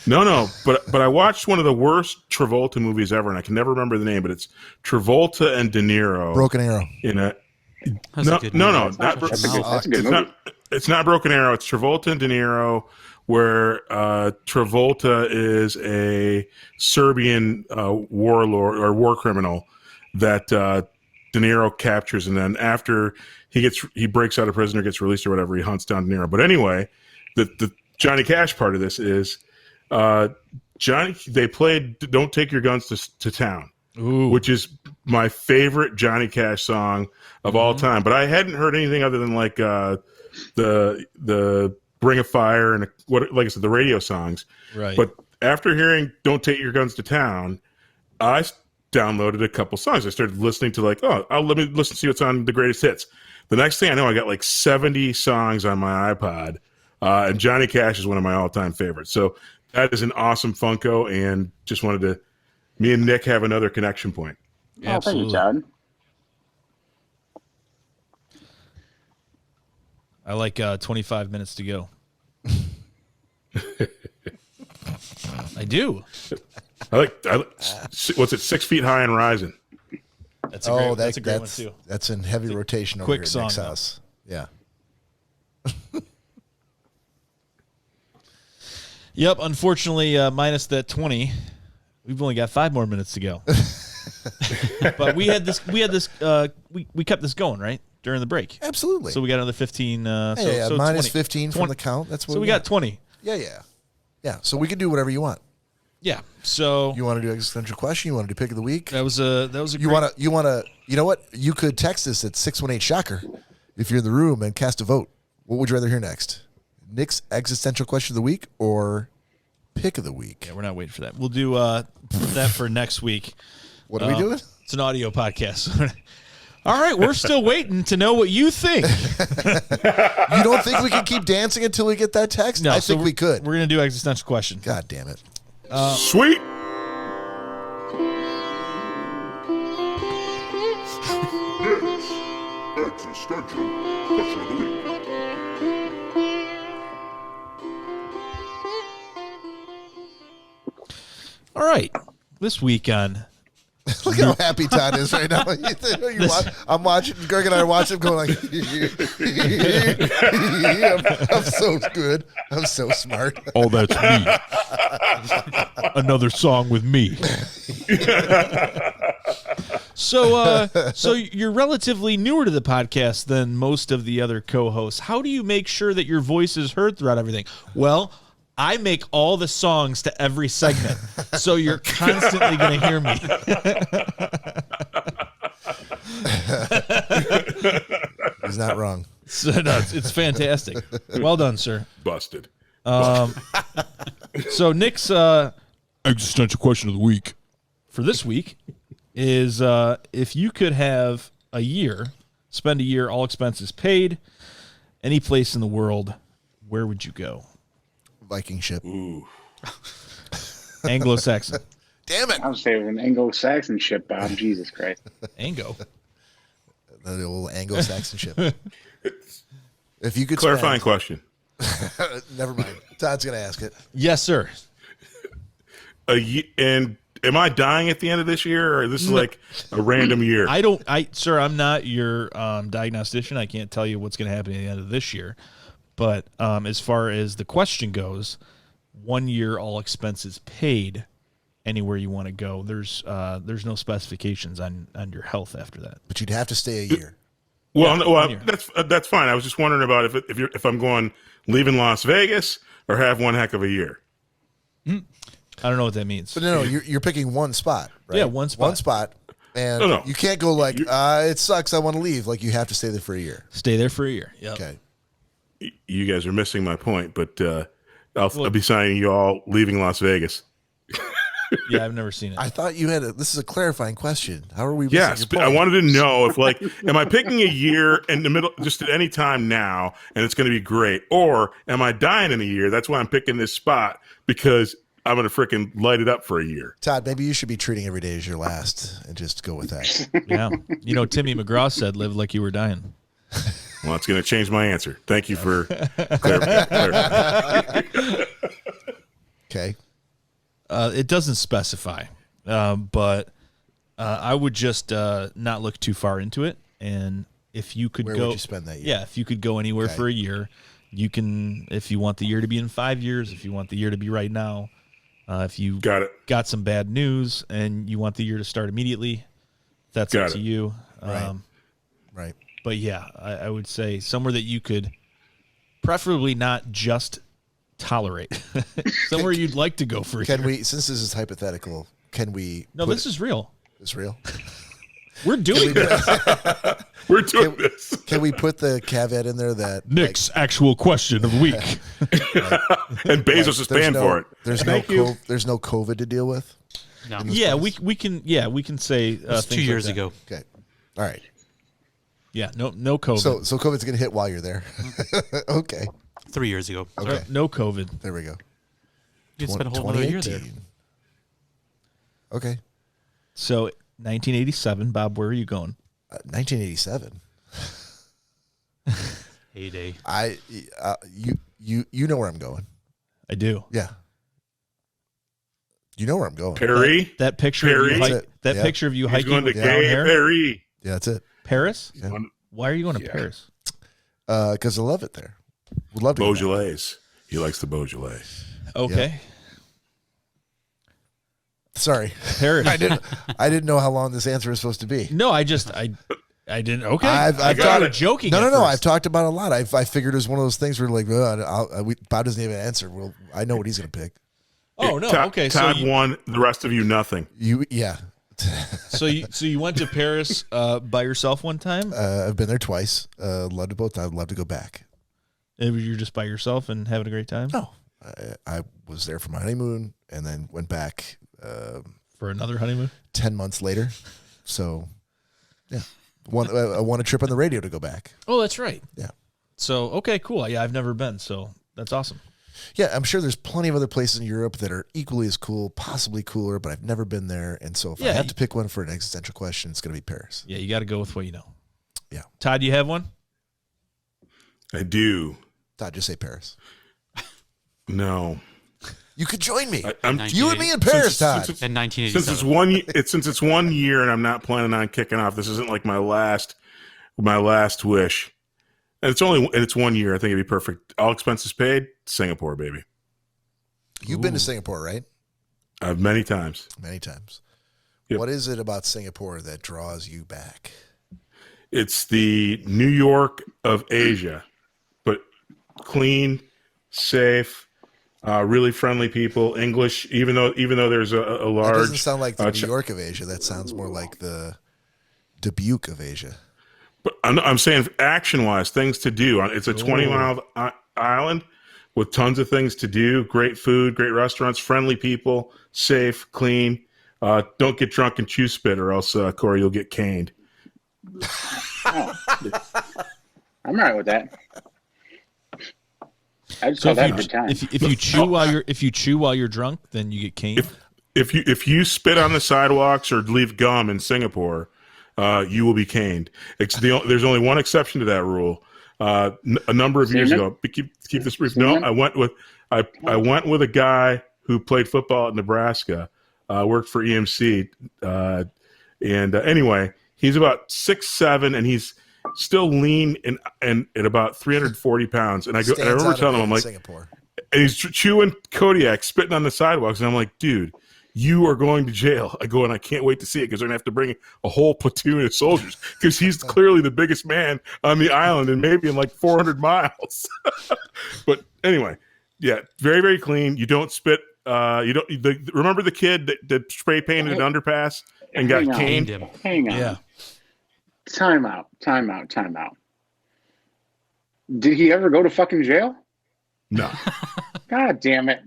No, but I watched one of the worst Travolta movies ever, and I can never remember the name, but it's Travolta and De Niro Broken Arrow. in a. That's a good movie. No, not that's a good movie. It's not Broken Arrow. It's Travolta and De Niro where Travolta is a Serbian warlord or war criminal that De Niro captures, and then after he breaks out of prison or gets released or whatever, he hunts down De Niro. But anyway, the Johnny Cash part of this is they played "Don't Take Your Guns to Town," which is my favorite Johnny Cash song of all time. But I hadn't heard anything other than like the Ring of Fire and like I said, the radio songs. Right. But after hearing "Don't Take Your Guns to Town," I downloaded a couple songs. I started listening to let me listen to see what's on the greatest hits. The next thing I know, I got like 70 songs on my iPod, and Johnny Cash is one of my all-time favorites. So that is an awesome Funko, and just wanted me and Nick have another connection point. Oh, thank you, Todd. I like 25 minutes to go. I do. I like what's it? 6 Feet High and Rising. That's a great one too. That's in heavy rotation over quick here at song, Nick's though. house. Yeah. Yep. Unfortunately, minus that 20, we've only got 5 more minutes to go. But we kept this going, right, during the break. Absolutely. So we got another 15. So minus 15 from the count. That's what we got 20. Yeah. So we can do whatever you want. Yeah. So you want to do existential question? You want to do pick of the week? That was a. You want to. You know what? You could text us at 618 Shocker if you're in the room and cast a vote. What would you rather hear next? Nick's existential question of the week or pick of the week? Yeah, we're not waiting for that. We'll do that for next week. What are we doing? It's an audio podcast. All right, we're still waiting to know what you think. You don't think we can keep dancing until we get that text? No, I think we could. We're going to do existential question. God damn it. Sweet. Existential question of the week. All right, this week on. Look how happy Todd is right now. I'm watching. Greg and I are watching him going like, I'm so good. I'm so smart. Oh, that's me. Another song with me. So you're relatively newer to the podcast than most of the other co-hosts. How do you make sure that your voice is heard throughout everything? Well, I make all the songs to every segment, so you're constantly going to hear me. He's not wrong. It's fantastic. Well done, sir. Busted. So Nick's existential question of the week for this week is if you could have spend a year, all expenses paid, any place in the world, where would you go? Viking ship. Ooh. Anglo-Saxon. Damn it. I was saying an Anglo-Saxon ship, Bob. Jesus Christ. Ango. The old Anglo-Saxon ship. If you could clarifying question. Never mind. Todd's going to ask it. Yes, sir. And am I dying at the end of this year, or this is like a random year? Sir, I'm not your diagnostician. I can't tell you what's going to happen at the end of this year. But as far as the question goes, 1 year, all expenses paid, anywhere you want to go. There's no specifications on your health after that. But you'd have to stay a year. Well, that's fine. I was just wondering about if I'm leaving Las Vegas or have one heck of a year. I don't know what that means. But no, you're picking one spot, right? Yeah, one spot. One spot. And you can't go like, it sucks, I want to leave. Like, you have to stay there for a year. Stay there for a year. Yep. Okay. You guys are missing my point, but I'll be signing you all leaving Las Vegas. Yeah, I've never seen it. I thought you had this is a clarifying question. How are we missing Yes, your point? I wanted to know if, am I picking a year in the middle, just at any time now, and it's going to be great, or am I dying in a year? That's why I'm picking this spot, because I'm going to freaking light it up for a year. Todd, maybe you should be treating every day as your last and just go with that. Yeah. Timmy McGraw said, live like you were dying. Well, it's going to change my answer. Thank you for clarifying. Okay. It doesn't specify, but I would just not look too far into it. And if you could Where would you spend that year? Yeah, if you could go anywhere for a year, You can, if you want the year to be in 5 years, if you want the year to be right now, if you got some bad news and you want the year to start immediately, that's up to you. Right. But yeah, I would say somewhere that you could preferably not just tolerate, somewhere you'd like to go for a Can year. we, since this is hypothetical, can we? No, this is real. It's real. We're doing this. We're doing this. Can we put the caveat in there that Nick's actual question of the week? And Bezos is paying for it. There's there's no COVID to deal with. No. Yeah, we can say It's 2 years ago. Okay, all right. Yeah, no COVID. So COVID's gonna hit while you're there. Okay. 3 years ago. Okay. No COVID. There we go. You spent a whole other year there. Okay. So 1987, Bob, where are you going? 1987. Heyday. You know where I'm going. I do. Yeah. You know where I'm going. Perry. That picture Perry. of you, picture of you He's hiking going to with brown gay hair. Perry. Yeah, that's it. Paris? Yeah. Why are you going to Paris? Because I love it there. Would love to. Beaujolais. He likes the Beaujolais. Okay. Yeah. Sorry, Paris. I didn't know how long this answer is supposed to be. No, I didn't. Okay. I've started joking. No. at first. I've talked about it a lot. I figured it was one of those things where like, Bob doesn't even answer. Well, I know what he's going to pick. Oh no. Okay. Todd so won. The rest of you, nothing. Yeah. So you went to Paris by yourself one time? I've been there twice. Loved it both. I'd love to go back. And you're just by yourself and having a great time? No, I was there for my honeymoon and then went back for another honeymoon 10 months later. So, yeah, I won a trip on the radio to go back. Oh, that's right. Yeah. So okay, cool. Yeah, I've never been, so that's awesome. Yeah, I'm sure there's plenty of other places in Europe that are equally as cool, possibly cooler, but I've never been there. And so if I have to pick one for an existential question, it's going to be Paris. Yeah, you got to go with what you know. Yeah. Todd, do you have one? I do. Todd, just say Paris. No. You could join me. I'm you and me in Paris, Todd. In 1987. Since it's 1 year and I'm not planning on kicking off. This isn't like my last wish. And it's 1 year. I think it'd be perfect. All expenses paid. Singapore, baby. You've been to Singapore, right? Many times. Many times. Yep. What is it about Singapore that draws you back? It's the New York of Asia, but clean, safe, really friendly people. English, even though there's a large. That doesn't sound like the New York of Asia. That sounds more like the Dubuque of Asia. But I'm saying action-wise, things to do. It's a 20-mile island with tons of things to do. Great food, great restaurants, friendly people, safe, clean. Don't get drunk and chew spit, or else, Cory, you'll get caned. Oh. I'm all right with that. I just call that a good time. If you chew while you're drunk, then you get caned. If you spit on the sidewalks or leave gum in Singapore, you will be caned. There's only one exception to that rule. A number of years ago, keep this brief. No, I went with a guy who played football at Nebraska, worked for EMC, and anyway, he's about 6'7", and he's still lean and at about 340 pounds. And I remember telling him, I'm like, Singapore. And he's chewing Kodiak, spitting on the sidewalks, and I'm like, dude, you are going to jail. I go, and I can't wait to see it because they're going to have to bring a whole platoon of soldiers because he's clearly the biggest man on the island and maybe in like 400 miles. But anyway, yeah, very, very clean. You don't spit. Remember the kid that spray painted an underpass and got caned? Hang on. Yeah. Time out. Did he ever go to fucking jail? No. God damn it.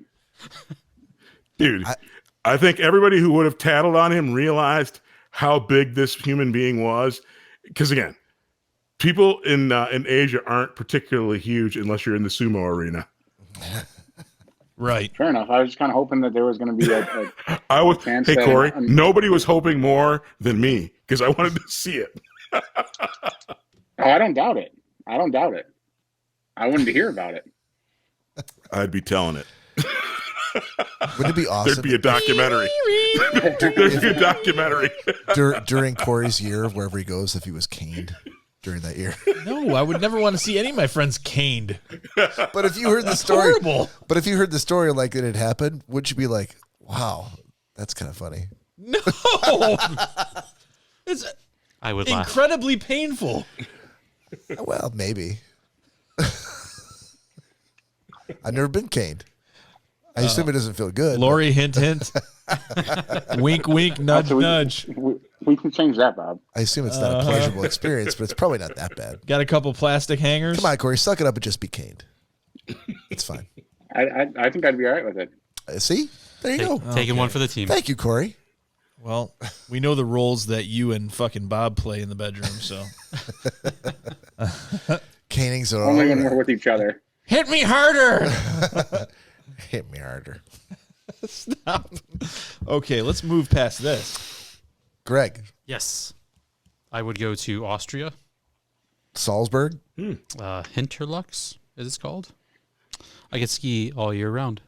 Dude, I think everybody who would have tattled on him realized how big this human being was. Because again, people in Asia aren't particularly huge unless you're in the sumo arena. Right. Fair enough. I was just kind of hoping that there was going to be Hey, Cory, nobody was hoping more than me because I wanted to see it. Oh, I don't doubt it. I wanted to hear about it. I'd be telling it. Wouldn't it be awesome? There'd be a documentary. There'd be a documentary. During Cory's year, wherever he goes, if he was caned. during that year. No, I would never want to see any of my friends caned. But if you heard the story, horrible. But if you heard the story like it had happened, would you be like, "Wow, that's kind of funny"? No, it's I would laugh. incredibly painful. Well, maybe. I've never been caned. I assume it doesn't feel good. Lori, hint, hint. Wink, wink, nudge, nudge. We can change that, Bob. I assume it's not a pleasurable experience, but it's probably not that bad. Got a couple plastic hangers. Come on, Cory, suck it up and just be caned. It's fine. I think I'd be all right with it. See? There you go. Taking one for the team. Thank you, Cory. Well, we know the roles that you and fucking Bob play in the bedroom, so. Canings are Only all when right. we're with each other. Hit me harder. Hit me harder. Stop. Okay, let's move past this. Greg, Yes. I would go to Austria. Salzburg. Hinterlux, is it called? I could ski all year round.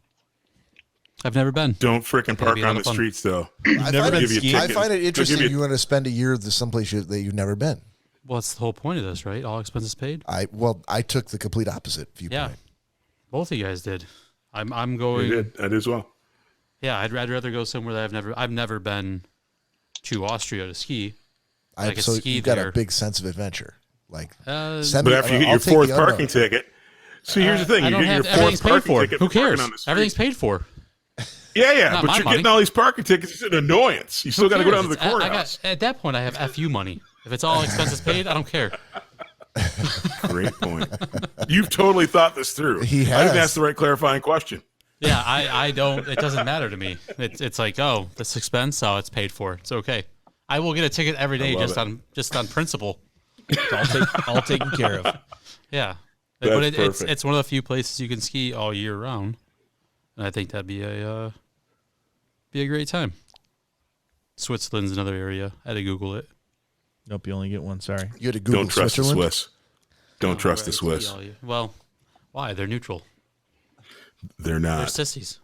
I've never been. Don't frickin' It's gonna park be a lot on the of fun. streets, though. I never find been it- skiing? I find it interesting They'll give you want to spend a year at someplace that you've never been. Well, that's the whole point of this, right? All expenses paid. I took the complete opposite viewpoint. Yeah, both of you guys did. I'm You going. did. I did as well. Yeah, I'd rather go somewhere that I've never been to Austria to ski. I could So ski you've got there. a big sense of adventure. Like, Uh, send But me- after you get I'll your take fourth the unknown. parking ticket, see, here's the thing: I you don't get have your everything's fourth paid parking for. ticket. Who for parking cares? on the street. Everything's paid for. Yeah, Not but my you're money. getting all these parking tickets. It's an annoyance. You still Who got to go cares? down to the It's- courthouse. at that point, I have FU money. If it's all expenses paid, I don't care. Great point. You've totally thought this through. He I has. didn't ask the right clarifying question. Yeah, I don't. It doesn't matter to me. It's like, oh, this expense, oh, it's paid for. It's okay. I will get a ticket every day love just on principle. It's all taken care of. Yeah, That's but perfect. it's one of the few places you can ski all year round, and I think that'd be a great time. Switzerland's another area. I had to Google it. Nope, you only get one. Sorry. You had to Google Don't trust the Switzerland. Swiss. Don't trust the Right, Swiss. Well, why? They're neutral. They're They're not. sissies.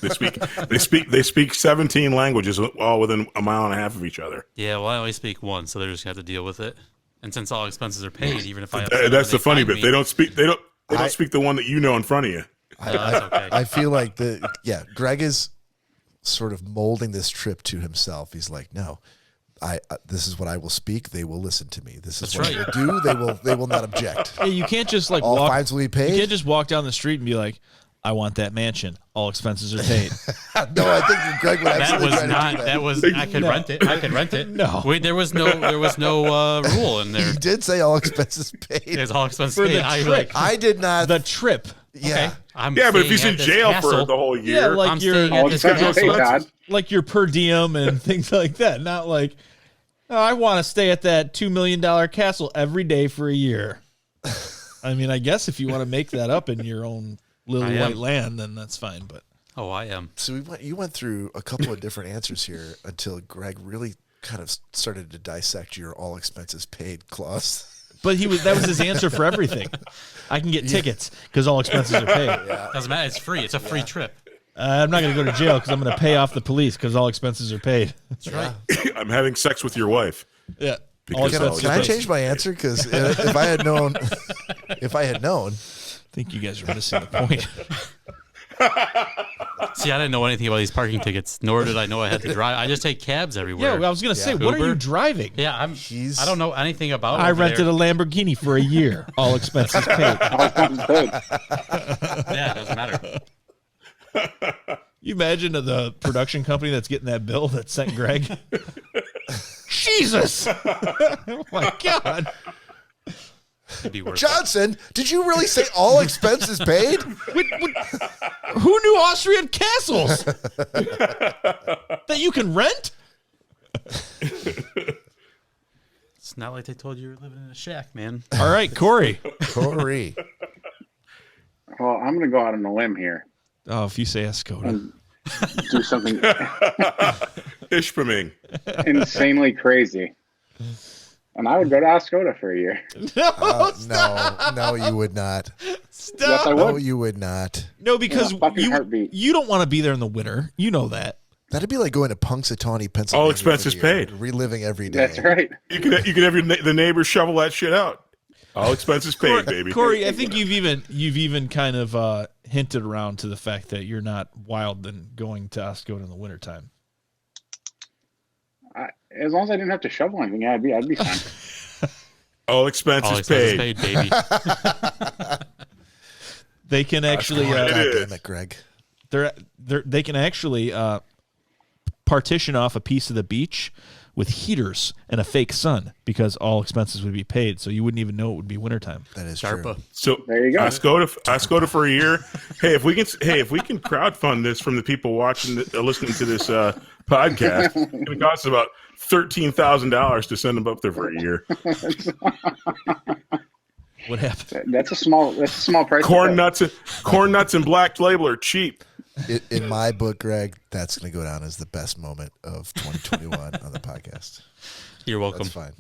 They speak 17 languages, all within a mile and a half of each other. Yeah, well, I only speak one, so they're just gonna have to deal with it. And since all expenses are paid, even if I have That's the funny find bit. me- They don't speak the one that you know in front of you. that's okay. I feel like Greg is sort of molding this trip to himself. He's like, no, this is what I will speak. They will listen to me. This is That's what right. I will do. They will not object. Hey, you can't just like All walk. fines will be paid? You can't just walk down the street and be like, "I want that mansion. All expenses are paid." No, I think Greg would That absolutely was try to not. do That was. I could rent it. I could rent it. No. Wait, there was no rule in there. He did say all expenses paid. There's all expenses For paid. the I trip. like. I did not. The trip. Yeah. Okay. I'm Yeah, but if he's staying in at this jail castle. for the whole year, Yeah, like I'm you're staying at All this expenses paid, castle. Todd. like your per diem and things like that. Not like, oh, I want to stay at that $2 million castle every day for a year. I mean, I guess if you want to make that up in your own little I am. white land, then that's fine. But Oh, I am. So you went through a couple of different answers here until Greg really kind of started to dissect your all expenses paid clause. that was his answer for everything. I can get tickets because all expenses are paid. Doesn't matter. It's free. It's a free trip. I'm not going to go to jail because I'm going to pay off the police because all expenses are paid. That's right. I'm having sex with your wife. Yeah. Because Can all I expenses- change my answer? Because if I had known, I think you guys are missing the point. See, I didn't know anything about these parking tickets, nor did I know I had to drive. I just take cabs everywhere. Yeah, I was going to say, what are you Uber? driving? Yeah, I don't know anything about. I over rented there. a Lamborghini for a year. All expenses paid. All expenses paid. Yeah, it doesn't matter. You imagine the production company that's getting that bill that sent Greg? Jesus! Oh my God. It'd be worth it. Johnson, did you really say all expenses paid? Who knew Austria had castles that you can rent? It's not like they told you were living in a shack, man. All right, Cory. Cory. Well, I'm going to go out on a limb here Oh, if you say Oscoda. and do something Ishpeming. insanely crazy. And I would go to Oscoda for a year. No, you would not. Stop. Yes, I No, would. you would not. No, because Yeah, fucking heartbeat. you don't want to be there in the winter. You know that. That'd be like going to Punxsutawney, Pennsylvania. All expenses for the year, paid. reliving every day. That's right. You could have the neighbors shovel that shit out. All expenses paid, baby. Corey, I think you've even kind of hinted around to the fact that you're not wild than going to Oscoda in the wintertime. As long as I didn't have to shovel anything, I'd be fine. All expenses paid. baby. They can actually God damn it, Greg. they can actually partition off a piece of the beach with heaters and a fake sun because all expenses would be paid, so you wouldn't even know it would be wintertime. That is DARPA. true. So There you go. Oscoda for a year. Hey, if we can crowdfund this from the people listening to this podcast, it's going to cost about $13,000 to send them up there for a year. What happened? That's a small price. Corn nuts and Black Label are cheap. In my book, Greg, that's going to go down as the best moment of 2021 on the podcast. You're welcome. That's fine.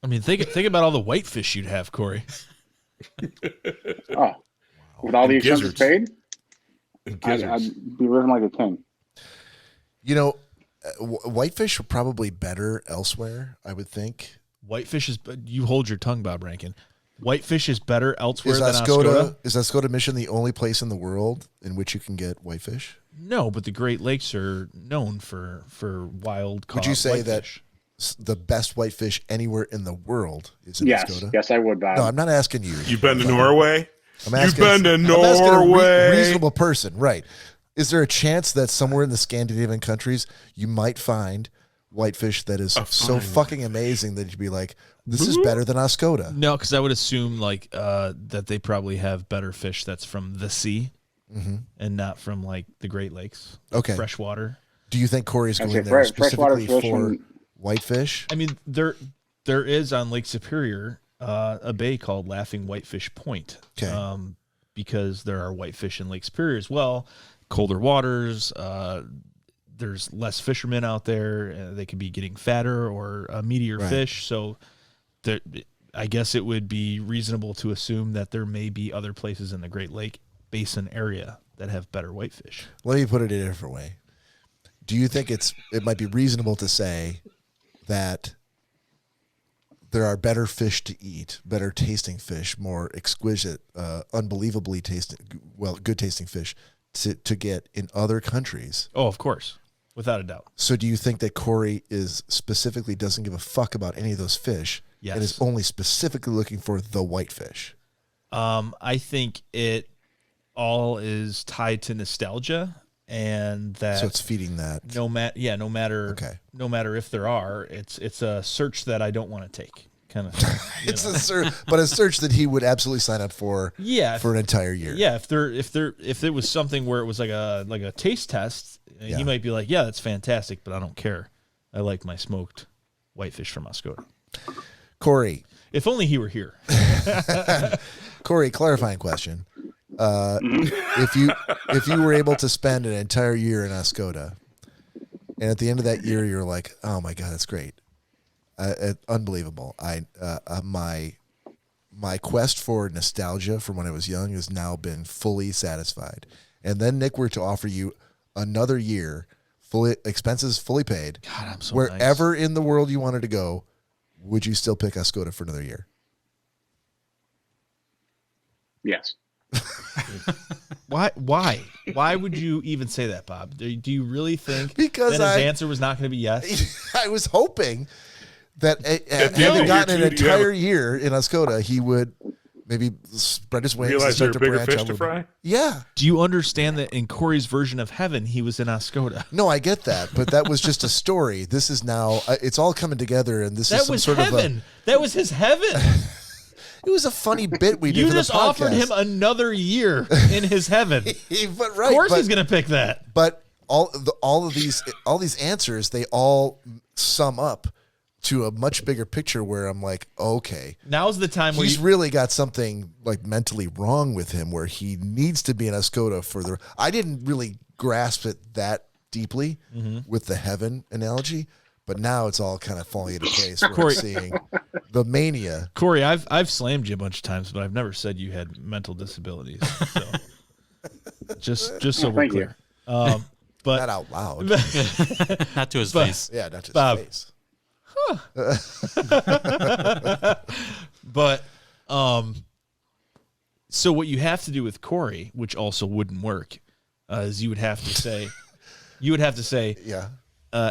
I mean, think about all the whitefish you'd have, Corey. Oh, with all the expenses gizzards. paid, I'd be living like a king. You know, whitefish are probably better elsewhere, I would think. Whitefish is. You hold your tongue, Bob Rankin. Whitefish is better elsewhere than Oscoda. Is Oscoda Mission the only place in the world in which you can get whitefish? No, but the Great Lakes are known for wild caught Would you say whitefish. that the best whitefish anywhere in the world is in Yes, Oscoda? yes, I would, Bob. No, I'm not asking you. You've been to Norway? I'm asking, You've been to I'm asking a Norway? reasonable person, right? Is there a chance that somewhere in the Scandinavian countries you might find whitefish that is so fucking amazing that you'd be like, this is better than Oscoda? No, because I would assume that they probably have better fish that's from the sea and not from like the Great Lakes. Okay. Freshwater. Do you think Corey's I'd going say there freshwater specifically fish for and- whitefish? I mean, there is on Lake Superior a bay called Laughing Whitefish Point. Okay. Because there are whitefish in Lake Superior as well. Colder waters. There's less fishermen out there. They could be getting fatter or meatier fish. So I guess it would be reasonable to assume that there may be other places in the Great Lake Basin area that have better whitefish. Let me put it in a different way. Do you think it might be reasonable to say that there are better fish to eat, better tasting fish, more exquisite, unbelievably good tasting fish to get in other countries? Oh, of course. Without a doubt. So do you think that Cory specifically doesn't give a fuck about any of those fish? Yes. And is only specifically looking for the whitefish? I think it all is tied to nostalgia, and that So it's feeding that. no matter if there are, it's a search that I don't want to take. Kind of. It's a search, but a search that he would absolutely sign up for. Yeah, for an entire year. Yeah, if it was something where it was like a taste test, he might be like, yeah, that's fantastic, but I don't care. I like my smoked whitefish from Oscoda. Cory, if only he were here. Cory, clarifying question: if you were able to spend an entire year in Oscoda, and at the end of that year you're like, oh my god, that's great. Unbelievable. My quest for nostalgia from when I was young has now been fully satisfied. And then Nick were to offer you another year, expenses fully paid. God, I'm so wherever in the world you wanted to go, would you still pick Oscoda for another year? Yes. Why would you even say that, Bob? Do you really think Because that his answer was not going to be yes? I was hoping that the having end gotten of an the year, too, do you have entire year in Oscoda, he would maybe spread his wings and Realize there start are to bigger branch fish out to a little fry? bit. Yeah. Do you understand that in Cory's version of heaven, he was in Oscoda? No, I get that, but that was just a story. This is now, it's all coming together, and this is That some was sort heaven. That was his heaven. It was a funny bit we did You for the just podcast. offered him another year in his heaven. But right, of course but, he's going to pick that. But all of these answers, they all sum up to a much bigger picture where I'm like, okay, Now's the time where he's really got something like mentally wrong with him where he needs to be in Oscoda for the. I didn't really grasp it that deeply with the heaven analogy, but now it's all kind of falling into place. Where Cory- I'm seeing the mania. Cory, I've slammed you a bunch of times, but I've never said you had mental disabilities. So just so we're thank you. clear. but not out loud. Not to his face. Yeah, not to Bob. his face. But so what you have to do with Cory, which also wouldn't work, is you would have to say, Yeah.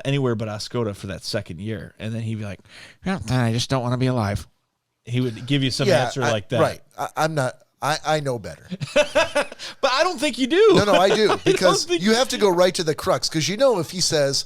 Anywhere but Oscoda for that second year, and then he'd be like, Well, then I just don't want to be alive. he would give you some answer like that. Right. I'm not. I know better. But I don't think you do. No, I do. Because think- you have to go right to the crux. Because if he says,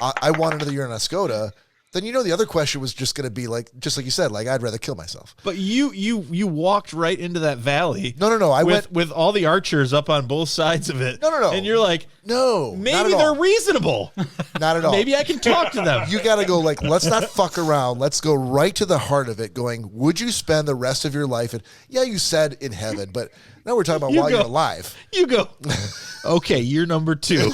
I want another year in Oscoda, then the other question was just going to be just like you said, I'd rather kill myself. But you walked right into that valley. No. I went with all the archers up on both sides of it. No. And you're like, no, not maybe at they're all. reasonable. Not at all. Maybe I can talk to them. You got to go let's not fuck around. Let's go right to the heart of it going, would you spend the rest of your life you said in heaven, but now we're talking about while you're alive. You go, okay, you're number 2.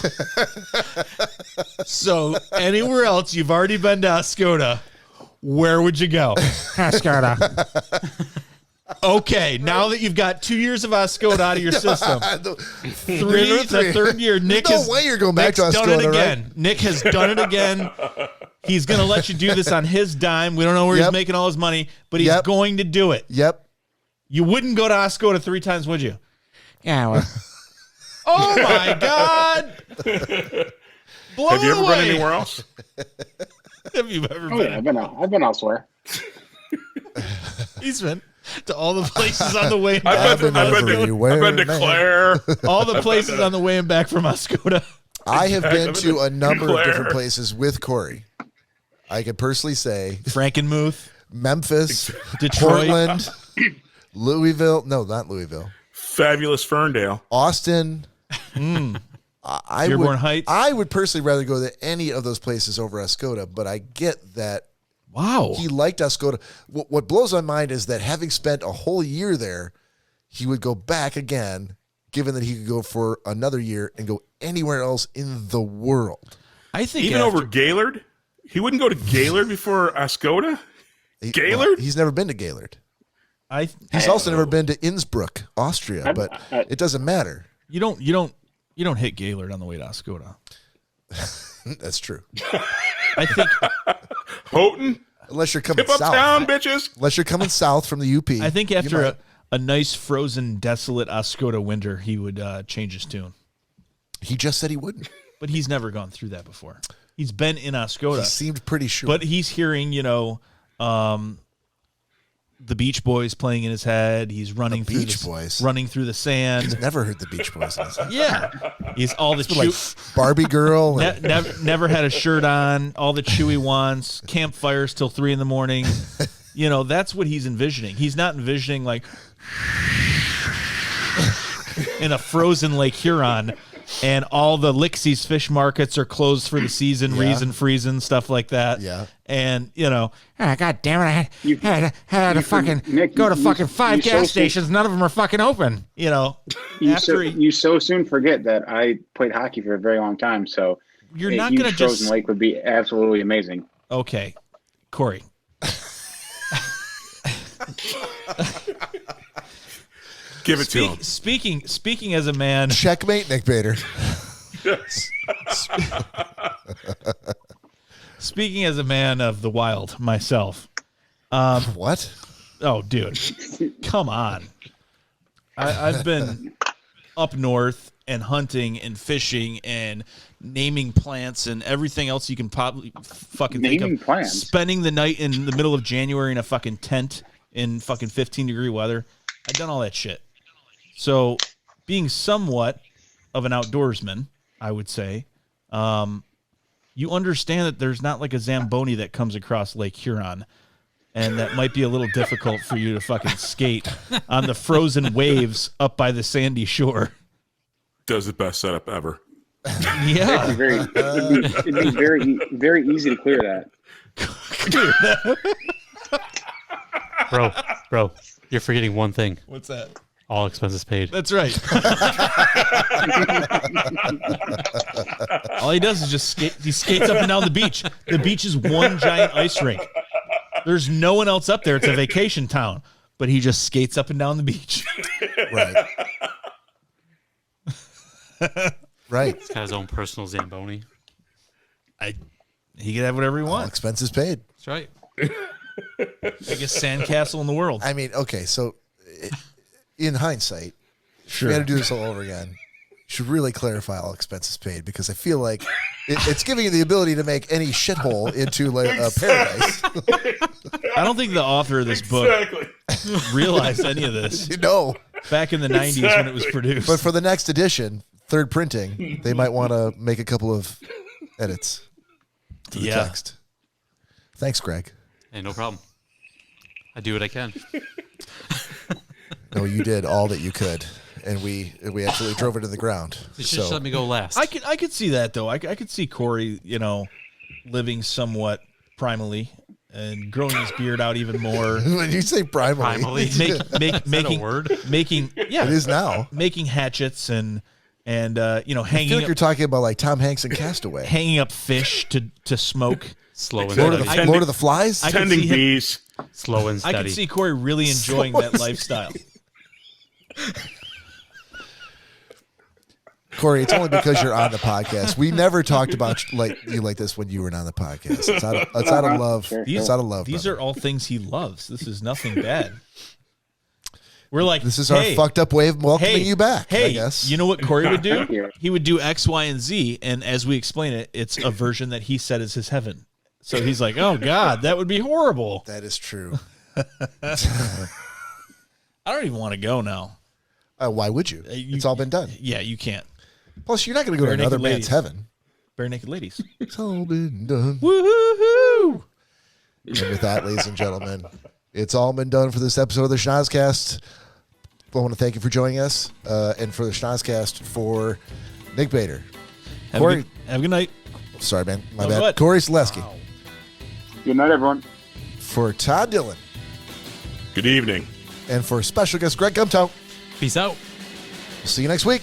So anywhere else you've already been to Oscoda, where would you go? Oscoda. Okay, now that you've got 2 years of Oscoda out of your system, the third year, Nick There's no way you're going back to Nick's done it Oscoda, again. right? Nick has done it again. He's going to let you do this on his dime. We don't know where he's making all his money, but he's going to do it. Yep. You wouldn't go to Oscoda 3 times, would you? Yeah, well, Oh my God! Blown Have you ever away. been anywhere else? Have you ever Oh been? yeah, I've been elsewhere. He's been to all the places on the way back. I've been to man. Claire. All the places on the way and back from Oscoda. I have been to a number of Claire. different places with Cory. I can personally say Frankenmuth, Memphis, Detroit. Portland, Louisville. No, not Louisville. Fabulous Ferndale. Austin. Dearborn Heights. I would personally rather go to any of those places over Oscoda, but I get that Wow. he liked Oscoda. What blows my mind is that having spent a whole year there, he would go back again, given that he could go for another year and go anywhere else in the world. I think Even after- over Gaylord? He wouldn't go to Gaylord before Oscoda? Gaylord? He's never been to Gaylord. He's I also never been to Innsbruck, Austria, but it doesn't matter. you don't hit Gaylord on the way to Oscoda. That's true. I think Houghton? Unless you're coming Hip south. uptown, bitches. Unless you're coming south from the UP. I think you after might. a nice frozen desolate Oscoda winter, he would change his tune. He just said he wouldn't. But he's never gone through that before. He's been in Oscoda. He seemed pretty sure. But he's hearing, the Beach Boys playing in his head. He's running through Beach Boys? running through the sand. Never heard the Beach Boys. Yeah, he's all the Like Barbie Girl. and- never had a shirt on. All the Chewy wants. Campfires till 3 a.m. That's what he's envisioning. He's not envisioning like in a frozen Lake Huron, and all the Lixies fish markets are closed for the season, reason freezing, stuff like that. Yeah. And God damn it! I had to fucking Nick, go to you- fucking 5 you so gas soon- stations. None of them are fucking open. You so soon forget that I played hockey for a very long time, so You're a not huge gonna frozen just lake would be absolutely amazing. okay, Cory. Give it to him. Speaking as a man, Checkmate, Nick Bader. speaking as a man of the wild myself. What? Oh, dude, come on! I've been up north and hunting and fishing and naming plants and everything else you can probably fucking think Naming of. plants? Spending the night in the middle of January in a fucking tent in fucking 15-degree weather. I've done all that shit. So, being somewhat of an outdoorsman, I would say, you understand that there's not like a Zamboni that comes across Lake Huron, and that might be a little difficult for you to fucking skate on the frozen waves up by the sandy shore. Does the best setup ever. Yeah. It'd be very, very easy to clear that. Bro, you're forgetting one thing. What's that? All expenses paid. That's right. All he does is just skate. He skates up and down the beach. The beach is one giant ice rink. There's no one else up there. It's a vacation town, but he just skates up and down the beach. Right. Right. He's got his own personal Zamboni. He could have whatever he All wants. expenses paid. That's right. Biggest sandcastle in the world. I mean, okay, so in hindsight, Sure. we got to do this all over again. Should really clarify all expenses paid because I feel like it's giving you the ability to make any shithole into like a paradise. I don't think the author of this book realized any of this back in the 90s when it was produced. But for the next edition, third printing, they might want to make a couple of edits to the text. Thanks, Greg. Hey, no problem. I do what I can. No, you did all that you could, and we actually drove it to the ground. You should just let me go last. I could see that though. I could see Cory, living somewhat primally and growing his beard out even more. When you say primally, making a word, making it is now making hatchets and hanging. I feel like you're talking about like Tom Hanks and Castaway, hanging up fish to smoke. Slow and Lord steady. Lord of the Flies, Tending bees. Slow and steady. I could see Cory really enjoying that lifestyle. Cory, it's only because you're on the podcast. We never talked about you like this when you were on the podcast. It's out of love. It's out of love. These brother. are all things he loves. This is nothing bad. We're like, this is our fucked up way of welcoming you back. Hey, I guess. You know what Cory would Thank do? you. He would do X, Y, and Z, and as we explain it, it's a version that he said is his heaven. So he's like, oh God, that would be horrible. That is true. I don't even want to go now. Why would you? It's all been done. Yeah, you can't. Plus, you're not going to go to Bare another naked man's ladies. heaven. Bare naked ladies. It's all been done. Woohoo! And with that, ladies and gentlemen, it's all been done for this episode of the Schnozzcast. I want to thank you for joining us, and for the Schnozzcast for Nick Bader. Cory, Have a good night. sorry, man, my Oh, bad. what? Cory Selesky. Good night, everyone. For Todd Dillon, Good evening. and for special guest Greg Gumtow. Peace out. We'll see you next week.